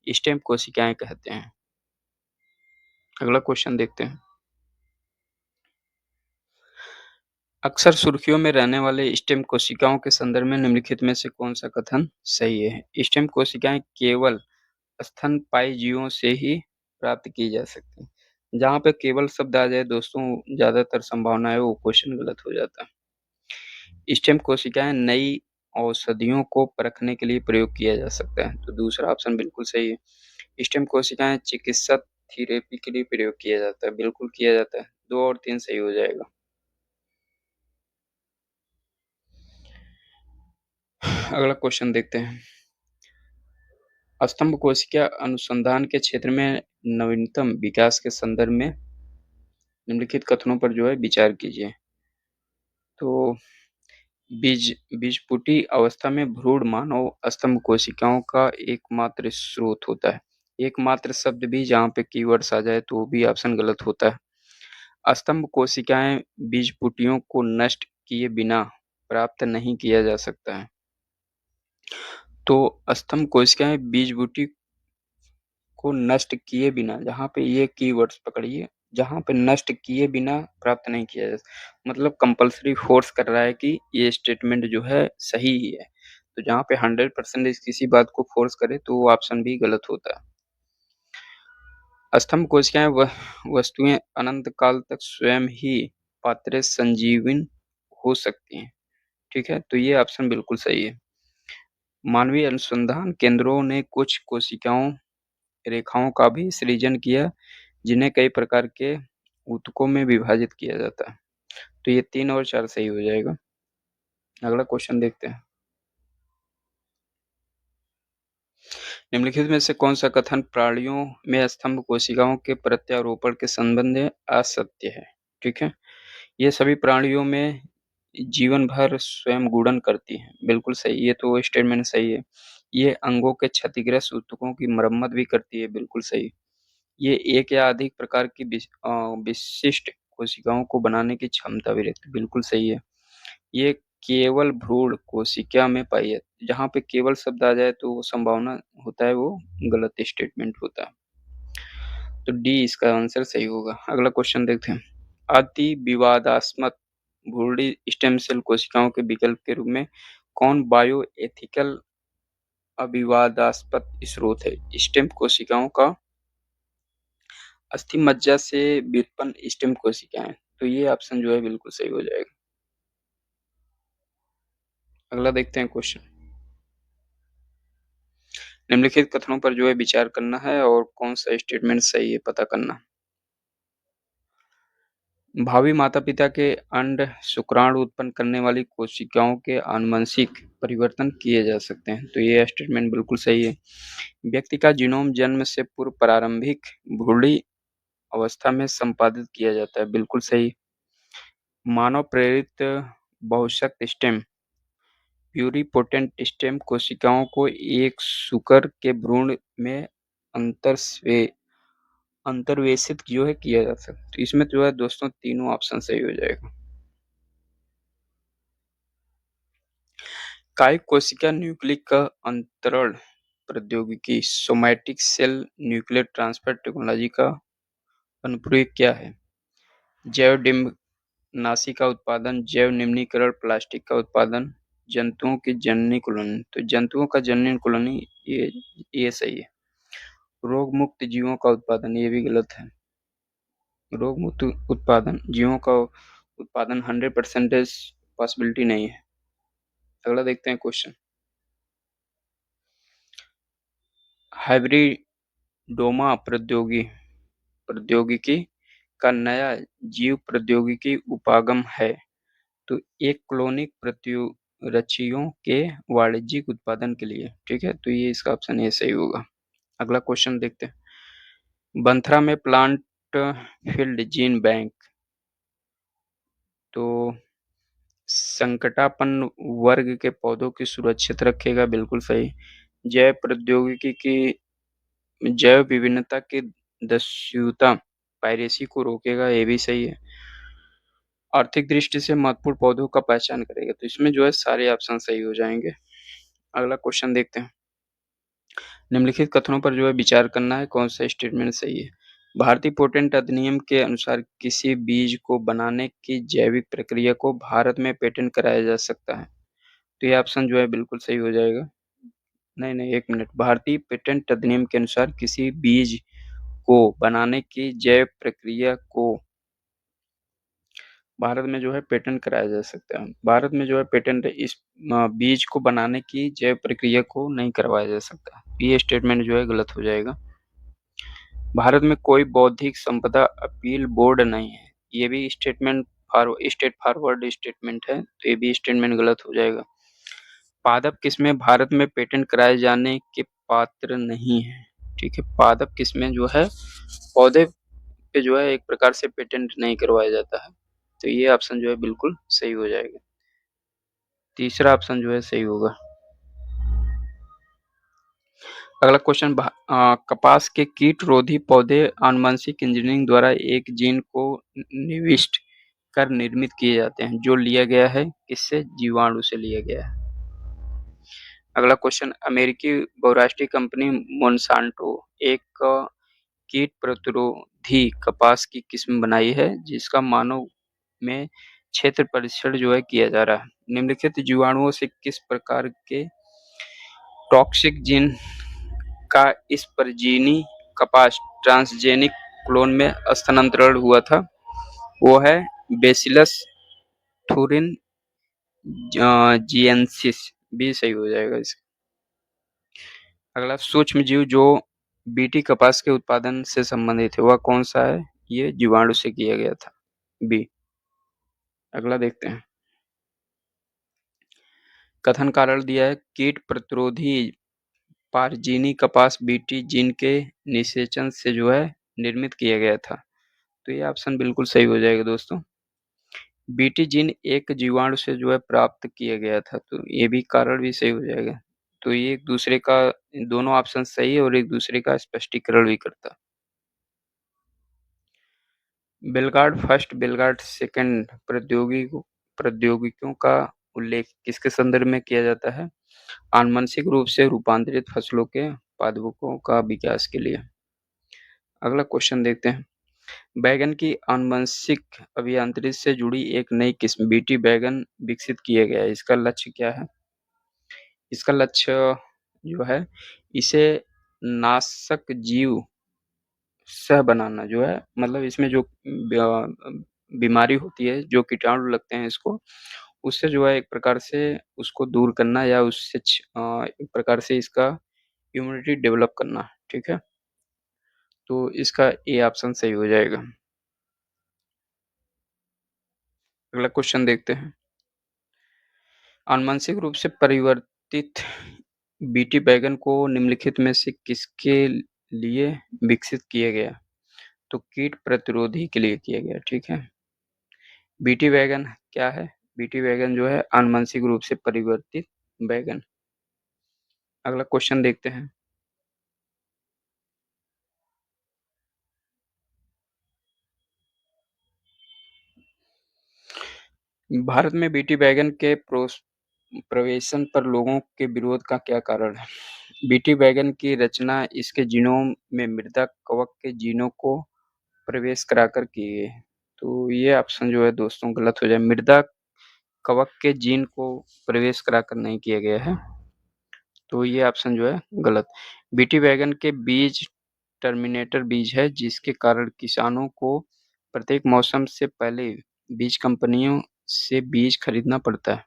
स्टेम कोशिकाएं कहते हैं। अगला क्वेश्चन देखते हैं। अक्सर सुर्खियों में रहने वाले स्टेम कोशिकाओं के संदर्भ में निम्नलिखित में से कौन सा कथन सही है? स्टेम कोशिकाएं केवल स्तनपायी जीवों से ही प्राप्त की जा सकती हैं। जहाँ पे केवल शब्द आ जाए दोस्तों, ज्यादातर संभावना है वो क्वेश्चन गलत हो जाता है। स्टेम कोशिकाएं नई औषधियों को परखने के लिए प्रयोग किया जा सकता है। तो दूसरा ऑप्शन बिल्कुल सही है। स्टेम कोशिकाएं चिकित्सा थेरेपी के लिए प्रयोग किया जाता है। बिल्कुल किया जाता है। 2 और 3 सही हो जाएगा। अगला क्वेश्चन देखते हैं। स्तंभ कोशिका अनुसंधान के क्षेत्र में नवीनतम विकास के संदर्भ में निम्नलिखित कथनों पर जो है विचार कीजिए। तो बीजपुटी अवस्था में भ्रूण मानव स्तंभ कोशिकाओं का एकमात्र स्रोत होता है। एकमात्र शब्द भी जहाँ पे कीवर्ड्स आ जाए तो वो भी ऑप्शन गलत होता है। स्तंभ कोशिकाएं बीजपुटियों को नष्ट किए बिना प्राप्त नहीं किया जा सकता है। तो स्तंभ कोशिकाएं बीजपुटी को नष्ट किए बिना, जहाँ पे ये कीवर्ड्स पकड़िए, जहाँ पे नष्ट किए बिना प्राप्त नहीं किया जा सकता, मतलब कंपल्सरी फोर्स कर रहा है कि ये स्टेटमेंट जो है सही ही है। तो जहाँ पे 100% किसी बात को फोर्स करे तो वो ऑप्शन भी गलत होता है। स्तंभ कोशिकाएं वह वस्तुएं अनंत काल तक स्वयं ही पात्रे संजीविन हो सकती हैं। ठीक है, तो ये ऑप्शन बिल्कुल सही है। मानवीय अनुसंधान केंद्रों ने कुछ कोशिकाओं रेखाओं का भी सृजन किया, जिन्हें कई प्रकार के ऊतकों में विभाजित किया जाता है। तो ये 3 और 4 सही हो जाएगा। अगला क्वेश्चन देखते हैं। निम्नलिखित में से कौन सा कथन प्राणियों में स्तंभ कोशिकाओं के प्रत्यारोपण के संबंध में असत्य है? ठीक है, ये सभी प्राणियों में जीवन भर स्वयं गुणन करती हैं। बिल्कुल सही, ये तो स्टेटमेंट सही है। ये अंगों के क्षतिग्रस्त ऊतकों की मरम्मत भी करती है। बिल्कुल सही। ये एक या अधिक प्रकार की विशिष्ट कोशिकाओं को बनाने की क्षमता भी रखती है। बिल्कुल सही है। ये केवल भ्रूण कोशिका में पाई जाती है। जहाँ पे केवल शब्द आ जाए तो वो संभावना होता है वो गलत स्टेटमेंट होता है। तो डी इसका आंसर सही होगा। अगला क्वेश्चन देखते हैं। अति विवादास्पद भ्रूणी स्टेम सेल कोशिकाओं के विकल्प के रूप में कौन बायोएथिकल अविवादास्पद स्रोत है? स्टेम कोशिकाओं का अस्थि मज्जा से व्युत्पन्न स्टेम कोशिकाएं। तो ये ऑप्शन जो है बिल्कुल सही हो जाएगा। अगला देखते हैं क्वेश्चन। निम्नलिखित कथनों पर जो है विचार करना है और कौन सा स्टेटमेंट सही है पता करना। भावी माता-पिता के अंड शुक्राणु उत्पन्न करने वाली कोशिकाओं के आनुवंशिक परिवर्तन किए जा सकते हैं। तो ये स्टेटमेंट बिल्कुल सही है। व्यक्ति का जीनोम जन्म से पूर्व प्रारंभिक भ्रूणी अवस्था में संपादित किया जाता है, बिल्कुल सही। मानव प्रेरित बहुशक्त स्टेम प्लुरिपोटेंट स्टेम कोशिकाओं को एक सूकर के भ्रूण में अंतर्स्वे अंतर्वेशित जो है किया जा सकता है। तो इसमें जो है दोस्तों तीनों ऑप्शन सही हो जाएगा। कायिक कोशिका न्यूक्लिक का अंतरण प्रौद्योगिकी somatic cell nuclear transfer technology का अनुप्रयोग क्या है? जैव डिम्ब नाशी का उत्पादन, जैव निम्नीकरण प्लास्टिक का उत्पादन, जंतुओं की जननी कॉलोनी। तो जंतुओं का जननी कॉलोनी ये सही है। रोग मुक्त जीवों का उत्पादन ये भी गलत है। रोग मुक्त उत्पादन जीवों का उत्पादन 100% पॉसिबिलिटी नहीं है। अगला देखते हैं क्वेश्चन। हाइब्रिडोमा प्रौद्योगिकी का नया जीव प्रौद्योगिकी उपागम है। तो एक क्लोनिक प्रतिरक्षियों के वाणिज्यिक उत्पादन के लिए, ठीक है, तो ये इसका ऑप्शन ए सही होगा। अगला क्वेश्चन देखते हैं। बंथरा में प्लांट फील्ड जीन बैंक तो संकटापन्न वर्ग के पौधों की सुरक्षित रखेगा, बिल्कुल सही। जैव प्रौद्योगिकी की जैव विभिन्नता की दस्युता पायरेसी को रोकेगा, ये भी सही है। आर्थिक दृष्टि से महत्वपूर्ण पौधों का पहचान करेगा, तो इसमें जो है सारे ऑप्शन सही हो जाएंगे। अगला क्वेश्चन देखते हैं। निम्नलिखित कथनों पर जो है विचार करना है, कौन सा स्टेटमेंट सही है। भारतीय पेटेंट अधिनियम के अनुसार किसी बीज को बनाने की जैविक प्रक्रिया को भारत में पेटेंट कराया जा सकता है। तो ये ऑप्शन जो है बिल्कुल सही हो जाएगा। नहीं नहीं, एक मिनट। भारतीय पेटेंट अधिनियम के अनुसार किसी बीज को बनाने की जैव प्रक्रिया को भारत में जो है पेटेंट कराया जा सकता है। भारत में जो है पेटेंट इस बीज को बनाने की जैव प्रक्रिया को नहीं करवाया जा सकता। ये स्टेटमेंट जो है गलत हो जाएगा। भारत में कोई बौद्धिक संपदा अपील बोर्ड नहीं है, ये भी स्टेट फॉरवर्ड स्टेटमेंट है, तो ये भी स्टेटमेंट गलत हो जाएगा। पादप किस्में भारत में पेटेंट कराए जाने के पात्र नहीं है, ठीक है। पादप किस्में जो है पौधे पे जो है एक प्रकार से पेटेंट नहीं करवाया जाता है, तो ये ऑप्शन जो है बिल्कुल सही हो जाएगा। तीसरा ऑप्शन जो है सही होगा। अगला क्वेश्चन। कपास के कीट रोधी पौधे आनुवंशिक इंजीनियरिंग द्वारा एक जीन को निविष्ट कर निर्मित किए जाते हैं, जो लिया गया है किससे? जीवाणु से लिया गया है। अगला क्वेश्चन। अमेरिकी बहुराष्ट्रीय कंपनी मोनसांटो एक कीट प्रतिरोधी कपास की किस्म बनाई है, जिसका मानव में क्षेत्र परीक्षण जो है किया जा रहा है। निम्नलिखित जीवाणुओं से किस प्रकार के टॉक्सिक जीन का इस परजीवी कपास ट्रांसजेनिक क्लोन में स्थानांतरण हुआ था? वो है बेसिलस थूरिन जिएंसिस, भी सही हो जाएगा इसका। अगला सूक्ष्म जीव जो बीटी कपास के उत्पादन से संबंधित है, वह कौन सा है? ये जीवाणु से किया गया था, बी। अगला देखते हैं। कथन कारण दिया है। कीट प्रतिरोधी पारजीनी कपास बीटी जीन के निषेचन से जो है निर्मित किया गया था, तो ये ऑप्शन बिल्कुल सही हो जाएगा दोस्तों। बीटी जीन एक जीवाणु से जो है प्राप्त किया गया था, तो ये भी कारण भी सही हो जाएगा। तो ये एक दूसरे का, दोनों ऑप्शन सही है और एक दूसरे का स्पष्टीकरण भी करता। बेलगार्ड फर्स्ट बेलगार्ड सेकंड प्रौद्योगिकियों का उल्लेख किसके संदर्भ में किया जाता है? आनुवंशिक रूप से रूपांतरित फसलों के पादपों का विकास के लिए। अगला क्वेश्चन देखते हैं। बैगन की आनुवंशिक अभियांत्रिकी से जुड़ी एक नई किस्म बीटी बैगन विकसित किया गया है, इसका लक्ष्य क्या है? इसका लक्ष्य जो है इसे नाशक जीव सह बनाना जो है, मतलब इसमें जो बीमारी होती है, जो कीटाणु लगते हैं इसको, उससे जो है एक प्रकार से उसको दूर करना या उससे एक प्रकार से इसका इम्यूनिटी डेवलप करना, ठीक है। तो इसका ए ऑप्शन सही हो जाएगा। अगला क्वेश्चन देखते हैं। आनुवंशिक रूप से परिवर्तित बीटी बैगन को निम्नलिखित में से किसके लिए विकसित किया गया? तो कीट प्रतिरोधी के लिए किया गया, ठीक है। बीटी बैगन क्या है? बीटी बैगन जो है आनुवंशिक रूप से परिवर्तित बैगन। अगला क्वेश्चन देखते हैं। भारत में बीटी बैगन के प्रवेशन पर लोगों के विरोध का क्या कारण है? बीटी बैगन की रचना इसके जीनोम में मृदा कवक के जीनों को प्रवेश कराकर की गई है। तो ये ऑप्शन जो है दोस्तों गलत हो जाए। मृदा कवक के जीन को प्रवेश कराकर नहीं किया गया है, तो ये ऑप्शन जो है गलत। बीटी बैगन के बीज टर्मिनेटर बीज है, जिसके कारण किसानों को प्रत्येक मौसम से पहले बीज कंपनियों से बीज खरीदना पड़ता है,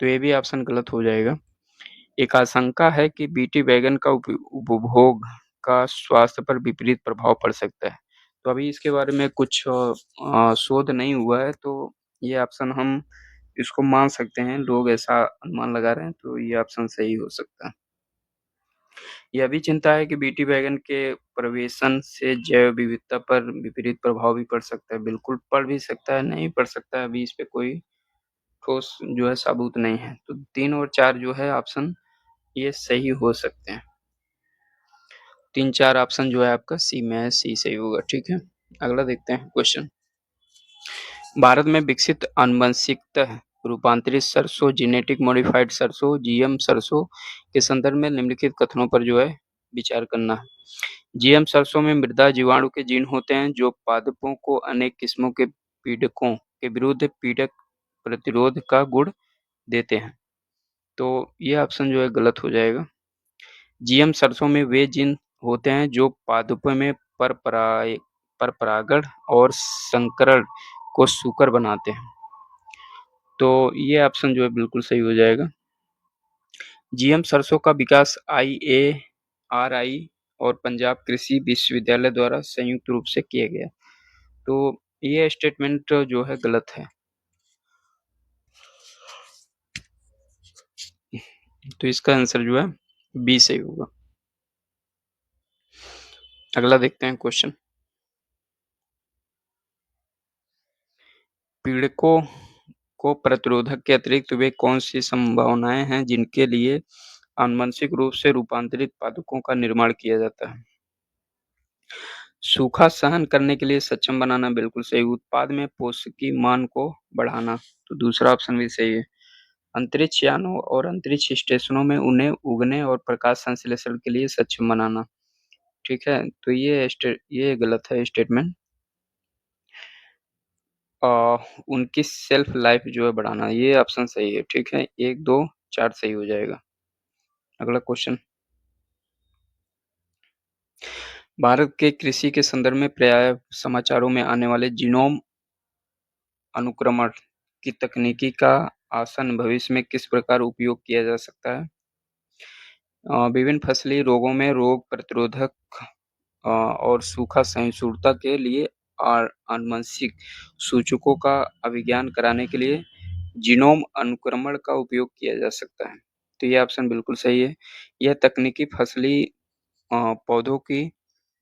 तो ये भी ऑप्शन गलत हो जाएगा। एक आशंका है कि बीटी बैगन का उपभोग का स्वास्थ्य पर विपरीत प्रभाव पड़ सकता है। तो अभी इसके बारे में कुछ शोध नहीं हुआ है, तो ये ऑप्शन हम इसको मान सकते हैं। लोग ऐसा अनुमान लगा रहे हैं, तो ये ऑप्शन सही हो सकता है। यह भी चिंता है कि बीटी बैगन के प्रवेशन से जैव विविधता पर विपरीत प्रभाव भी पड़ सकता है। बिल्कुल पड़ भी सकता है, नहीं पड़ सकता है, अभी इस पे कोई ठोस जो है सबूत नहीं है। तो 3 और 4 जो है ऑप्शन ये सही हो सकते हैं। 3-4 ऑप्शन जो है आपका सी में है, सी सही होगा, ठीक है। अगला देखते हैं क्वेश्चन। भारत में विकसित आनुवंशिकतः रूपांतरित सरसों, जेनेटिक मॉडिफाइड सरसों, जीएम सरसों के संदर्भ में निम्नलिखित कथनों पर जो है विचार करना है। जीएम सरसों में मृदा जीवाणु के जीन होते हैं जो पादपों को अनेक किस्मों के पीड़कों के विरुद्ध पीड़क प्रतिरोध का गुण देते हैं, तो ये ऑप्शन जो है गलत हो जाएगा। जीएम सरसों में वे जीन होते हैं जो पादपों में परपरागण और संकरण को सुकर बनाते हैं, तो ये ऑप्शन जो है बिल्कुल सही हो जाएगा। जीएम सरसों का विकास IARI और पंजाब कृषि विश्वविद्यालय द्वारा संयुक्त रूप से किया गया, तो ये स्टेटमेंट जो है गलत है, तो इसका आंसर जो है बी सही होगा। अगला देखते हैं क्वेश्चन। पीड़कों को प्रतिरोधक के अतिरिक्त वे कौन सी संभावनाएं हैं जिनके लिए आनुवंशिक रूप से रूपांतरित पादपों का निर्माण किया जाता है? सूखा सहन करने के लिए सक्षम बनाना, बिल्कुल सही। उत्पाद में पोषकीय मान को बढ़ाना, तो दूसरा ऑप्शन भी सही है। अंतरिक्ष यानों और अंतरिक्ष स्टेशनों में उन्हें उगने और प्रकाश संश्लेषण के लिए सक्षम बनाना, ठीक है। तो ये गलत है स्टेटमेंट। उनकी सेल्फ लाइफ जो है बढ़ाना, ये ऑप्शन सही है, ठीक है। 1, 2, 4 सही हो जाएगा। अगला क्वेश्चन। भारत के कृषि के संदर्भ में प्राय समाचारों में आने वाले जीनोम अनुक्रमण की तकनीकी का आसन भविष्य में किस प्रकार उपयोग किया जा सकता है? विभिन्न फसली रोगों में रोग प्रतिरोधक और सूखा सहिष्णुता के लिए आनुवंशिक सूचकों का अभिज्ञान कराने के लिए जीनोम अनुक्रमण का उपयोग किया जा सकता है, तो ये ऑप्शन बिल्कुल सही है। यह तकनीकी फसली पौधों की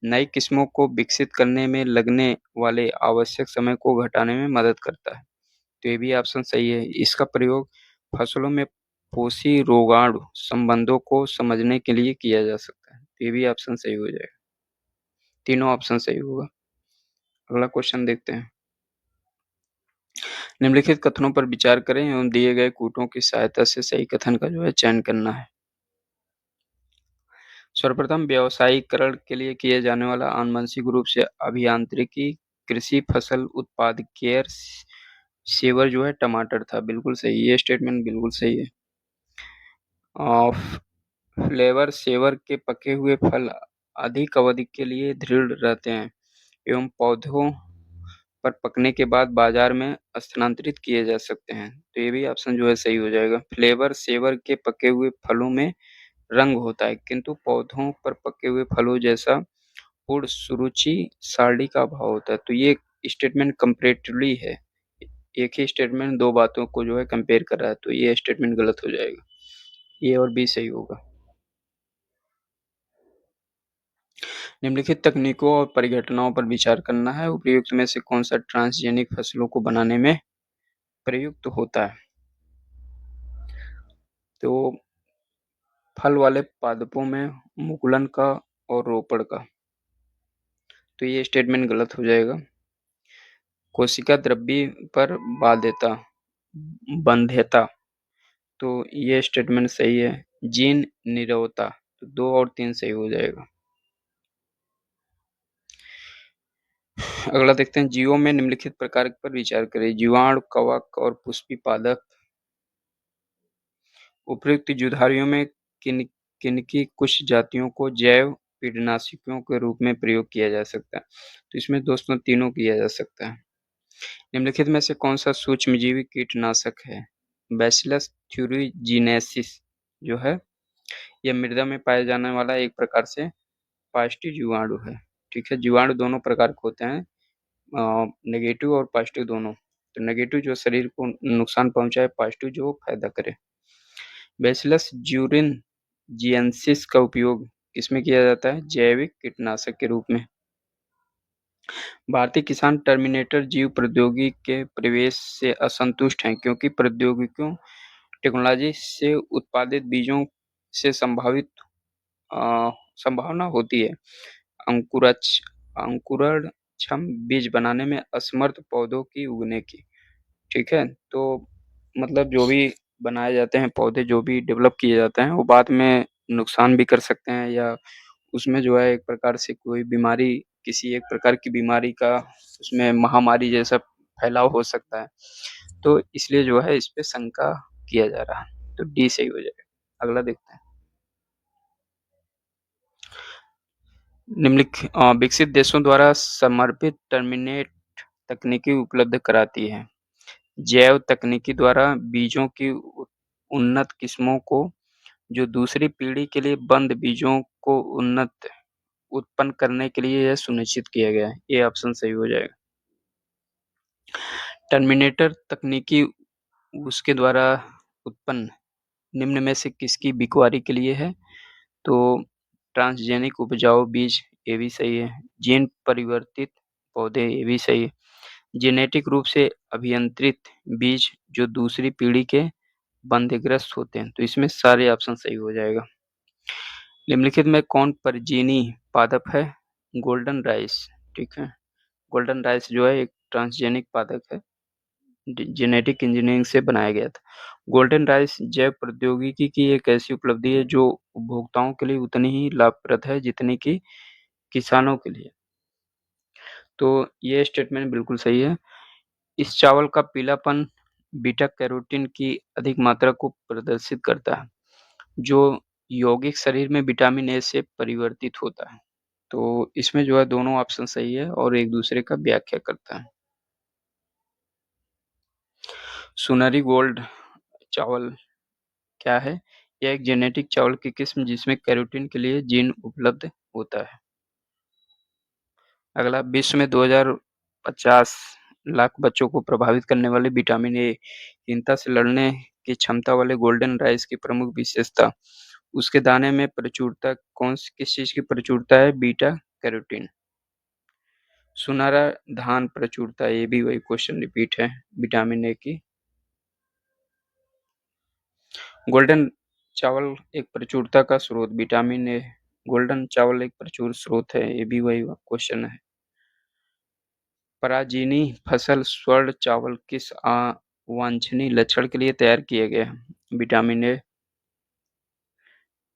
नई किस्मों को विकसित करने में लगने वाले आवश्यक समय को घटाने में मदद करता है, तो ये भी ऑप्शन सही है। इसका प्रयोग फसलों में पोषी रोगाणु संबंधों को समझने के लिए किया जा सकता है, तो ये भी ऑप्शन सही हो जाएगा। तीनों ऑप्शन सही होगा। अगला क्वेश्चन देखते हैं। निम्नलिखित कथनों पर विचार करें एवं दिए गए कूटों की सहायता से सही कथन का जो है चयन करना है। सर्वप्रथम व्यावसायीकरण के लिए किए जाने वाला आनुवंशिक रूप से अभियांत्रिकी कृषि फसल उत्पाद केयर सेवर जो है टमाटर था, बिल्कुल सही। ये स्टेटमेंट बिल्कुल सही है। फ्लेवर सेवर के पके हुए फल अधिक अवधि के लिए दृढ़ रहते हैं एवं पौधों पर पकने के बाद बाजार में स्थानांतरित किए जा सकते हैं, तो ये भी ऑप्शन जो है सही हो जाएगा। फ्लेवर सेवर के पके हुए फलों में रंग होता है, किंतु पौधों पर पके हुए फलों जैसा पूर्ण सुरुचि सारणी का अभाव होता है, तो ये स्टेटमेंट कंपैरेटिवली है, एक ही स्टेटमेंट 2 बातों को जो है कंपेयर कर रहा है, तो ये स्टेटमेंट गलत हो जाएगा। ए और बी सही होगा। निम्नलिखित तकनीकों और परिघटनाओं पर विचार करना है, उपर्युक्त में से कौन-सा ट्रांसजेनिक फसलों को बनाने में प्रयुक्त होता है? तो फल वाले पादपों में मुकुलन का और रोपण का, तो ये स्टेटमेंट गलत हो जाएगा। कोशिका द्रव्य पर बाध्यता बंध्यता, तो ये स्टेटमेंट सही है। जीन निरवता, तो 2 और 3 सही हो जाएगा। अगला देखते हैं, जीवों में निम्नलिखित प्रकार पर विचार करें। जीवाणु, कवक और पुष्पी पादप। उपर्युक्त जीवधारियों में किनकी कुछ जातियों को जैव कीटनाशकों के रूप में प्रयोग किया जा सकता है? तो इसमें दोस्तों तीनों किया जा सकता है। निम्नलिखित में से कौन सा सूक्ष्मजीवी कीटनाशक है? बैसिलस थ्यूरिजिनेसिस जो है, यह मृदा में पाया जाने वाला एक प्रकार से पॉजिटिव जीवाणु है। ठीक है, जीवाणु दोनों प्रकार के होते हैं, नेगेटिव और पॉजिटिव दोनों। तो नेगेटिव जो शरीर को नुकसान पहुंचाए, पॉजिटिव जो फायदा करे। बैसिलस ज्यूरेनजिएंसिस का उपयोग किसमें किया जाता है? जैविक कीटनाशक के रूप में। भारतीय किसान टर्मिनेटर जीव प्रौद्योगिकी के प्रवेश से असंतुष्ट हैं, क्योंकि प्रौद्योगिकियों टेक्नोलॉजी से उत्पादित बीजों से संभावना होती है अंकुरणक्षम बीज बनाने में असमर्थ पौधों की उगने की। ठीक है, तो मतलब जो भी बनाए जाते हैं पौधे, जो भी डेवलप किए जाते हैं, वो बाद में नुकसान भी कर सकते हैं, या उसमें जो है एक प्रकार से कोई बीमारी, किसी एक प्रकार की बीमारी का उसमें महामारी जैसा फैलाव हो सकता है। तो इसलिए जो है इस पे शंका किया जा रहा है, तो डी सही हो जाएगा। अगला देखते हैं, विकसित देशों द्वारा समर्पित टर्मिनेट तकनीकी उपलब्ध कराती है। जैव तकनीकी द्वारा बीजों की उन्नत किस्मों को, जो दूसरी पीढ़ी के लिए बंद बीजों को उन्नत उत्पन्न करने के लिए यह सुनिश्चित किया गया है। ये ऑप्शन सही हो जाएगा। टर्मिनेटर तकनीकी उसके द्वारा उत्पन्न निम्न में से किसकी बिकवारी के लिए है? तो ट्रांसजेनिक उपजाऊ बीज, ये भी सही है। जीन परिवर्तित पौधे, ये भी सही है। जेनेटिक रूप से अभियंत्रित बीज जो दूसरी पीढ़ी के बंध्यग्रस्त होते हैं, तो इसमें सारे ऑप्शन सही हो जाएगा। निम्नलिखित में कौन परजीवी पादप है? Golden rice. ठीक है, गोल्डन राइस जो है एक ट्रांसजेनिक पादप है, जेनेटिक इंजीनियरिंग से बनाया गया था। गोल्डन राइस जैव प्रौद्योगिकी की एक ऐसी उपलब्धि है जो उपभोक्ताओं के लिए उतनी ही लाभप्रद है जितनी कि किसानों के लिए। तो ये स्टेटमेंट बिल्कुल सही है। इस चावल का पीलापन बीटा कैरोटीन की अधिक मात्रा को प्रदर्शित करता है, जो यौगिक शरीर में विटामिन ए से परिवर्तित होता है। तो इसमें जो है दोनों ऑप्शन सही है और एक दूसरे का व्याख्या करता है। सुनहरी गोल्ड चावल क्या है? यह एक जेनेटिक चावल की किस्म जिसमें कैरोटीन के लिए जीन उपलब्ध होता है। अगला, विश्व में 2050 लाख बच्चों को प्रभावित करने वाले विटामिन ए हीनता से लड़ने की क्षमता वाले गोल्डन राइस की प्रमुख विशेषता, उसके दाने में प्रचुरता किस चीज की प्रचुरता है? Beta carotene. सुनहरा धान प्रचुरता, ये भी वही क्वेश्चन रिपीट है विटामिन ए की। गोल्डन चावल एक प्रचुरता का स्रोत विटामिन ए, गोल्डन चावल एक प्रचुर स्रोत है, ये भी वही क्वेश्चन है। पराजीनी फसल स्वर्ण चावल किस अवांछनीय लक्षण के लिए तैयार किए गए हैं? Vitamin A.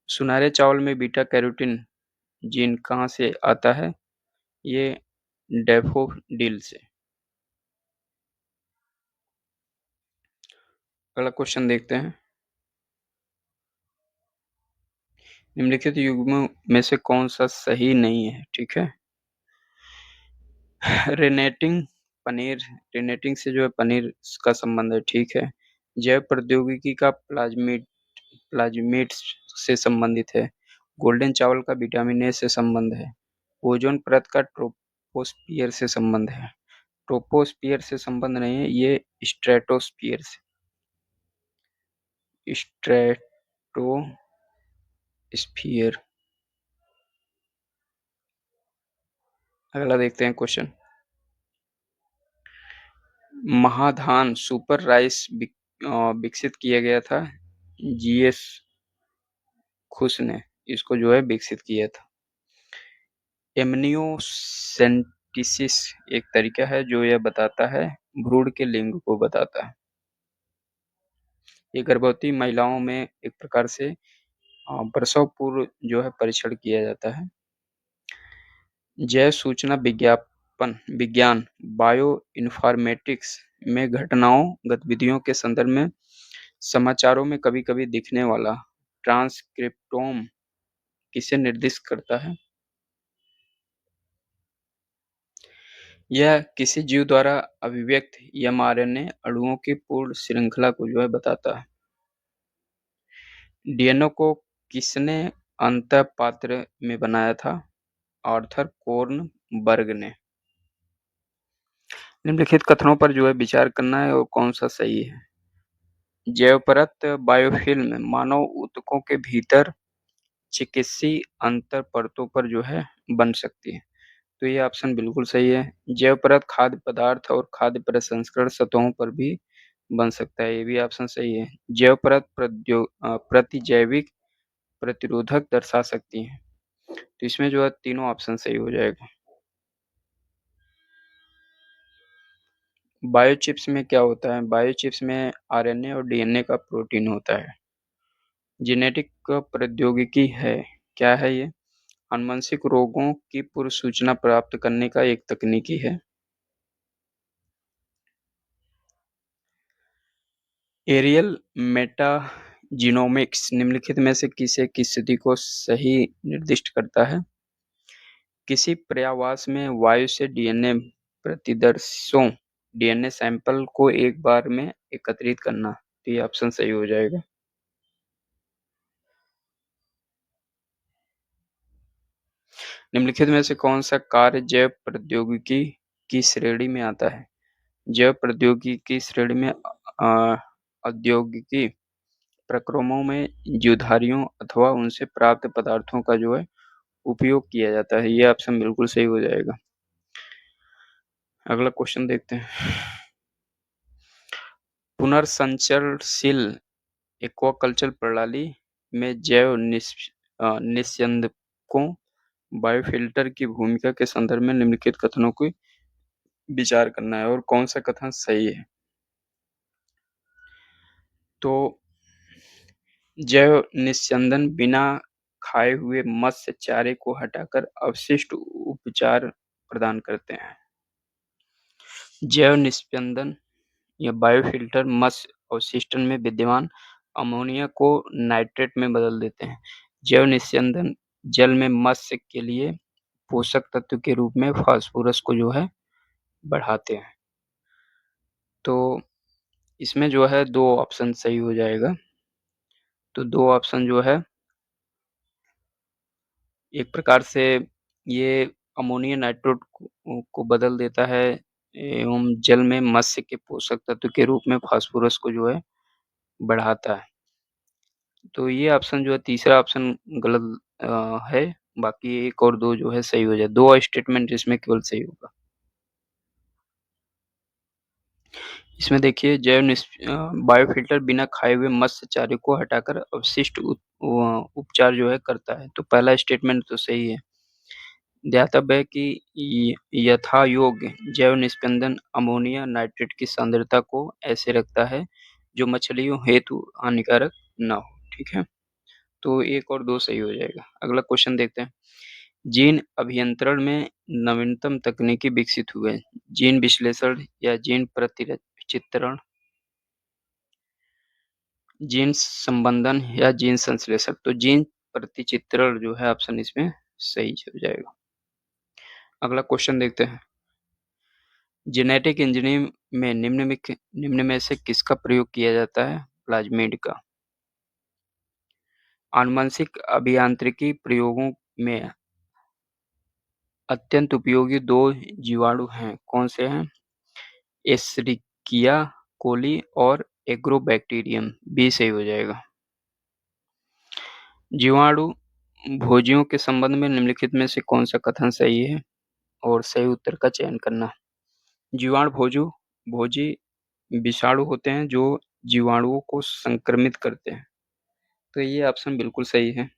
सुनहरे चावल में बीटा कैरोटीन जीन कहाँ से आता है? ये डैफोडिल से। अगला क्वेश्चन देखते हैं, निम्नलिखित युग्मों में से कौन सा सही नहीं है? ठीक है, रेनेटिंग पनीर, रेनेटिंग से जो है पनीर का संबंध है। ठीक है, जैव प्रौद्योगिकी का प्लाज्मिड्स से संबंधित है। गोल्डन चावल का विटामिन ए से संबंध है। ओजोन परत का ट्रोपोस्फियर से संबंध है। ट्रोपोस्फियर से संबंध नहीं है, ये स्ट्रेटोस्फियर से, स्ट्रेटोस्फियर। अगला देखते हैं क्वेश्चन। महाधान सुपर राइस विकसित किया गया था, जीएस खुश ने इसको जो है विकसित किया था। एमनियोसेंटिसिस एक तरीका है जो यह बताता है, भ्रूण के लिंग को बताता है। ये गर्भवती महिलाओं में एक प्रकार से प्रसव पूर्व जो है परीक्षण किया जाता है। जैव सूचना विज्ञान बायो इन्फॉर्मेटिक्स में घटनाओं गतिविधियों के संदर्भ में समाचारों में कभी-कभी दिखने वाला ट्रांसक्रिप्टोम किसे निर्दिष्ट करता है? यह किसी जीव द्वारा अभिव्यक्त एमआरएनए अणुओं की पूर्ण श्रृंखला को जो है बताता है। डीएनए को किसने अंतःपात्र में बनाया था? आर्थर कोर्नबर्ग ने। निम्नलिखित कथनों पर जो है विचार करना है और कौन सा सही है। जैवपरत बायोफिल्म मानव ऊतकों के भीतर चिकित्सीय अंतर परतों पर जो है बन सकती है, तो ये ऑप्शन बिल्कुल सही है। जैवपरत खाद्य पदार्थ और खाद्य प्रसंस्करण सतहों पर भी बन सकता है, ये भी ऑप्शन सही है। जैवपरत प्रतिजैविक प्रतिरोधक दर्शा सकती है, तो इसमें जो है तीनों ऑप्शन सही हो जाएगा। बायोचिप्स में क्या होता है? बायोचिप्स में आरएनए और डीएनए का प्रोटीन होता है। जेनेटिक प्रौद्योगिकी है, क्या है ये? आनुवंशिक रोगों की पूर्व सूचना प्राप्त करने का एक तकनीकी है। एरियल मेटाजीनोमिक्स निम्नलिखित में से किस स्थिति को सही निर्दिष्ट करता है? किसी पर्यावास में वायु से डीएनए प्रतिदर्शों डीएनए सैंपल को एक बार में एकत्रित करना, तो ये ऑप्शन सही हो जाएगा। निम्नलिखित में से कौन सा कार्य जैव प्रौद्योगिकी की श्रेणी में आता है? जैव प्रौद्योगिकी की श्रेणी में औद्योगिकी प्रक्रमों में जीवधारियों अथवा उनसे प्राप्त पदार्थों का जो है उपयोग किया जाता है, ये ऑप्शन बिल्कुल सही हो जाएगा। अगला क्वेश्चन देखते हैं। पुनर्संचरणशील एक्वाकल्चर प्रणाली में जैव निस्यंदकों बायोफिल्टर की भूमिका के संदर्भ में निम्नलिखित कथनों को विचार करना है और कौन सा कथन सही है। तो जैव निस्यंदन बिना खाए हुए मत्स्य चारे को हटाकर अवशिष्ट उपचार प्रदान करते हैं। जैव निस्यंदन या बायोफिल्टर मत्स्य अवशिष्टन में विद्यमान अमोनिया को नाइट्रेट में बदल देते हैं। जैव निस्यंदन जल में मत्स्य के लिए पोषक तत्व के रूप में फास्फोरस को जो है बढ़ाते हैं। तो इसमें जो है दो ऑप्शन सही हो जाएगा। तो दो ऑप्शन जो है, एक प्रकार से ये अमोनिया नाइट्रेट को बदल देता है एवं जल में मत्स्य के पोषक तत्व के रूप में फास्फोरस को जो है बढ़ाता है। तो ये ऑप्शन जो है तीसरा ऑप्शन गलत है। बाकी एक और दो जो है सही हो जाए। दो स्टेटमेंट इसमें केवल सही होगा। इसमें देखिए बायोफिल्टर बिना खाए हुए मत्स्य चारे को हटाकर अवशिष्ट उपचार जो है करता है, तो पहला स्टेटमेंट तो सही है। ध्यातव्य है कि यथायोग्य जैव निस्पंदन अमोनिया नाइट्रेट की सांद्रता को ऐसे रखता है जो मछलियों हेतु हानिकारक न हो। ठीक है, तो एक और दो सही हो जाएगा। अगला क्वेश्चन देखते हैं। जीन अभियंत्रण में नवीनतम तकनीकी विकसित हुए, जीन विश्लेषण या जीन प्रतिचित्रण, जीन संबंधन या जीन संश्लेषण, तो जीन प्रतिचित्रण जो है ऑप्शन इसमें सही हो जाएगा। अगला क्वेश्चन देखते हैं। जेनेटिक इंजीनियरिंग में निम्न में से किसका प्रयोग किया जाता है? प्लाज्मिड का। आनुवंशिक अभियांत्रिकी प्रयोगों में अत्यंत उपयोगी दो जीवाणु हैं, कौन से हैं? एस्चेरिचिया कोली और एग्रोबैक्टीरियम, बी सही हो जाएगा। जीवाणु भोजियों के संबंध में निम्नलिखित में से कौन सा कथन सही है और सही उत्तर का चयन करना। जीवाणु भोजी विषाणु होते हैं जो जीवाणुओं को संक्रमित करते हैं, तो ये ऑप्शन बिल्कुल सही है।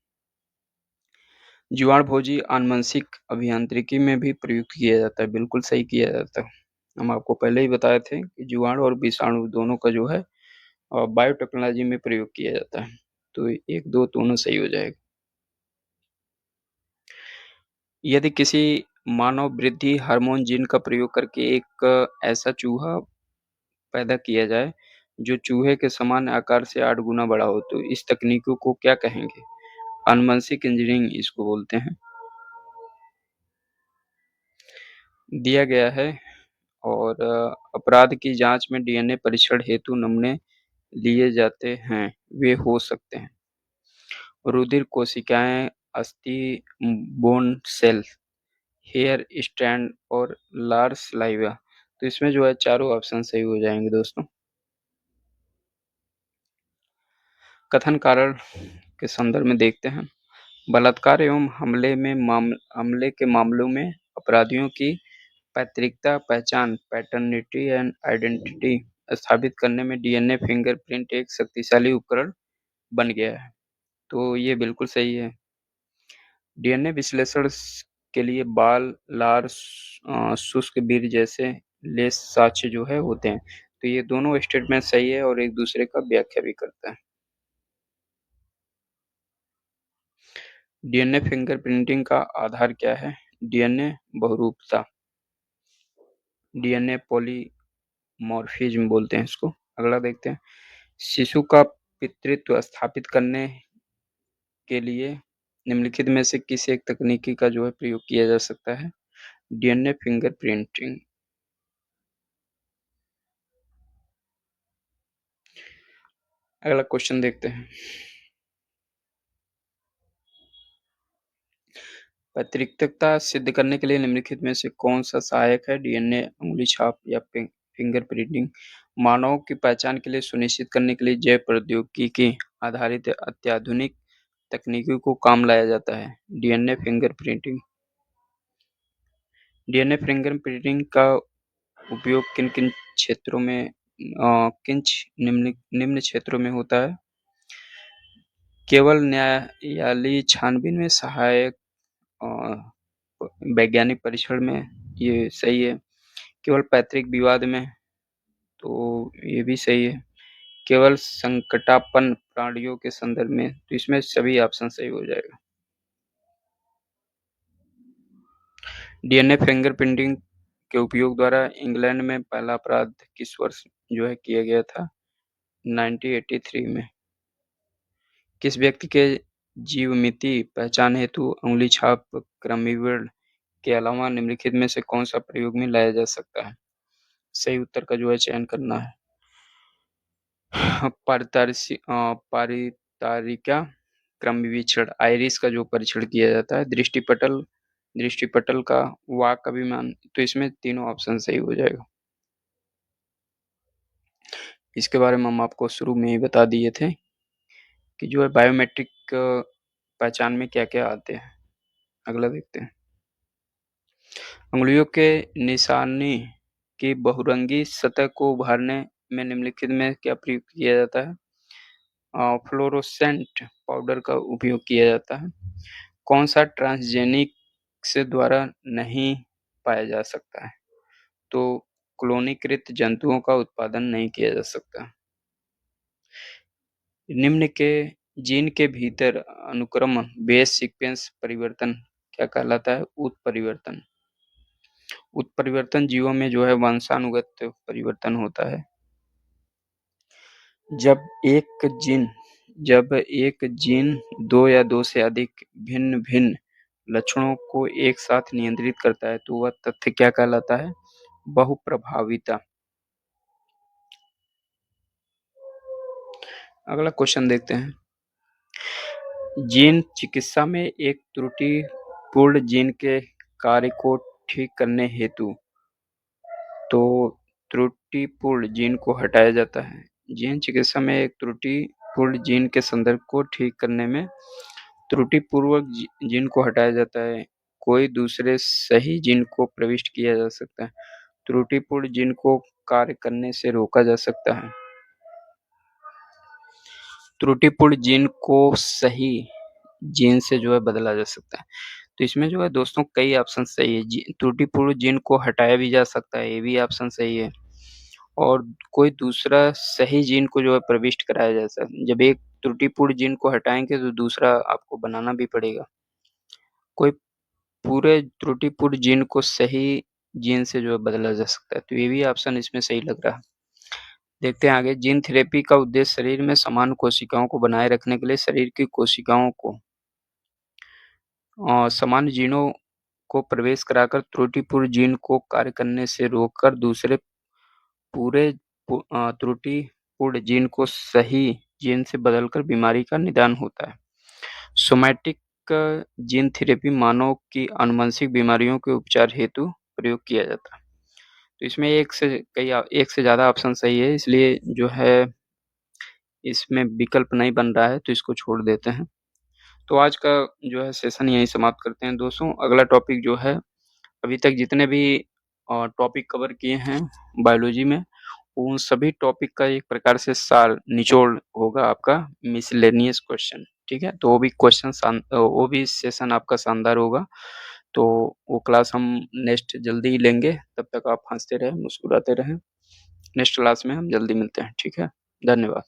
जीवाणु भोजी आनुवंशिक अभियांत्रिकी में भी प्रयुक्त किया जाता है, बिल्कुल सही किया जाता है। हम आपको पहले ही बताए थे कि जीवाणु और विषाणु दोनों का जो है बायोटेक्नोलॉजी में प्रयोग किया जाता है, तो 1, 2 दोनों सही हो जाएगा। यदि किसी मानव वृद्धि हार्मोन जीन का प्रयोग करके एक ऐसा चूहा पैदा किया जाए जो चूहे के समान आकार से 8 गुना बड़ा हो, तो इस तकनीक को क्या कहेंगे? आनुवंशिक इंजीनियरिंग इसको बोलते हैं। दिया गया है और अपराध की जांच में डीएनए परीक्षण हेतु नमूने लिए जाते हैं, वे हो सकते हैं रुधिर कोशिकाएं, अस्थि, बोन सेल, हेयर स्ट्रैंड और लार्ज सलाइवा। तो इसमें जो है चारों ऑप्शन सही हो जाएंगे दोस्तों। कथन कारण के संदर्भ में देखते हैं। बलात्कार एवं हमले के मामलों में अपराधियों की पैतृकता पहचान पैटर्निटी एंड आइडेंटिटी स्थापित करने में डीएनए फिंगरप्रिंट एक शक्तिशाली उपकरण बन गया है, तो ये बिल्कुल सही है। डीएनए विश्लेषण के लिए बाल, लार, शुष्क बीर जैसे लेस साक्ष्य जो है होते हैं, तो ये दोनों स्टेटमेंट सही है और एक दूसरे का व्याख्या भी करता है। डीएनए फिंगरप्रिंटिंग का आधार क्या है? डीएनए बहुरूपता, डीएनए पॉलीमॉर्फिज्म बोलते हैं इसको। अगला देखते हैं। शिशु का पितृत्व स्थापित करने के लिए निम्नलिखित में से किस एक तकनीकी का जो है प्रयोग किया जा सकता है? DNA fingerprinting. अगला क्वेश्चन देखते हैं। पैतृकता सिद्ध करने के लिए निम्नलिखित में से कौन सा सहायक है? डीएनए, उंगली छाप या फिंगरप्रिंटिंग। मानव की पहचान के लिए सुनिश्चित करने के लिए जैव प्रौद्योगिकी आधारित अत्याधुनिक तकनीकों को काम लाया जाता है। DNA fingerprinting. डीएनए फिंगरप्रिंटिंग का उपयोग किन किन क्षेत्रों में निम्न क्षेत्रों में होता है? केवल न्यायालयी छानबीन में सहायक, वैज्ञानिक परीक्षण में ये सही है। केवल पैतृक विवाद में, तो ये भी सही है। केवल संकटापन्न प्राणियों के संदर्भ में, तो इसमें सभी ऑप्शन सही हो जाएगा। डीएनए फिंगरप्रिंटिंग के उपयोग द्वारा इंग्लैंड में पहला अपराध किस वर्ष जो है किया गया था? 1983 में। किस व्यक्ति के जीवमिति पहचान हेतु उंगली छाप क्रमविवरण के अलावा निम्नलिखित में से कौन सा प्रयोग में लाया जा सकता है? सही उत्तर का जो है चयन करना है। पारितारिका क्रम विचरण, आइरिस का जो परीक्षण किया जाता है। दृष्टिपटल का वाक अभिमान, तो इसमें तीनों ऑप्शन सही हो जाएगा। इसके बारे में हम आपको शुरू में ही बता दिए थे कि जो है बायोमेट्रिक पहचान में क्या क्या आते हैं। अगला देखते हैं। उंगलियों के निशानी की बहुरंगी सतह को उभारने में निम्नलिखित में क्या प्रयोग किया जाता है? फ्लोरोसेंट पाउडर का उपयोग किया जाता है। कौन सा ट्रांसजेनिक से द्वारा नहीं पाया जा सकता है? तो क्लोनीकृत जंतुओं का उत्पादन नहीं किया जा सकता। निम्न के जीन के भीतर अनुक्रम बेस सीक्वेंस परिवर्तन क्या कहलाता है? उत्परिवर्तन। उत्परिवर्तन जीवों में जो है वंशानुगत परिवर्तन होता है। जब एक जीन 2 या 2 से अधिक भिन्न-भिन्न लक्षणों को एक साथ नियंत्रित करता है, तो वह तथ्य क्या कहलाता है? बहुप्रभाविता। अगला क्वेश्चन देखते हैं। जीन चिकित्सा में एक त्रुटिपूर्ण जीन के कार्य को ठीक करने हेतु, तो त्रुटिपूर्ण जीन को हटाया जाता है। जीन चिकित्सा में एक त्रुटिपूर्ण जीन के संदर्भ को ठीक करने में त्रुटिपूर्वक जीन को हटाया जाता है। कोई दूसरे सही जीन को प्रविष्ट किया जा सकता है। त्रुटिपूर्ण जीन को कार्य करने से रोका जा सकता है। त्रुटिपूर्ण जीन को सही जीन से जो है बदला जा सकता है। तो इसमें जो है दोस्तों कई ऑप्शन सही है। त्रुटिपूर्ण जीन को हटाया भी जा सकता है, ये भी ऑप्शन सही है। और कोई दूसरा सही जीन को जो है प्रविष्ट कराया जा सकता है। जब एक त्रुटिपूर्ण जीन को हटाएंगे तो दूसरा आपको बनाना भी पड़ेगा। कोई पूरे त्रुटिपूर्ण जीन को सही जीन से जो है बदला जा सकता है। तो ये भी ऑप्शन इसमें सही लग रहा है। देखते हैं आगे। जीन थेरेपी का उद्देश्य शरीर में समान कोशिकाओं को बनाए रखने के लिए शरीर की कोशिकाओं को सामान्य जीनों को प्रवेश कराकर त्रुटिपूर्ण जीन को कार्य करने से रोककर दूसरे पूरे त्रुटिपूर्ण जीन को सही जीन से बदलकर बीमारी का निदान होता है। सोमैटिक जीन थेरेपी मानव की आनुवंशिक बीमारियों के उपचार हेतु प्रयोग किया जाता है। तो इसमें एक से ज़्यादा ऑप्शन सही है, इसलिए जो है इसमें विकल्प नहीं बन रहा है, तो इसको छोड़ देते हैं। तो आज का जो है सेशन यहीं समाप्त करते हैं दोस्तों। अगला टॉपिक जो है, अभी तक जितने भी टॉपिक कवर किए हैं बायोलॉजी में, उन सभी टॉपिक का एक प्रकार से सार निचोड़ होगा आपका मिसलेनियस क्वेश्चन, ठीक है? तो वो भी सेशन आपका शानदार होगा। तो वो क्लास हम नेक्स्ट जल्दी ही लेंगे। तब तक आप हंसते रहें, मुस्कुराते रहें। नेक्स्ट क्लास में हम जल्दी मिलते हैं, ठीक है? धन्यवाद।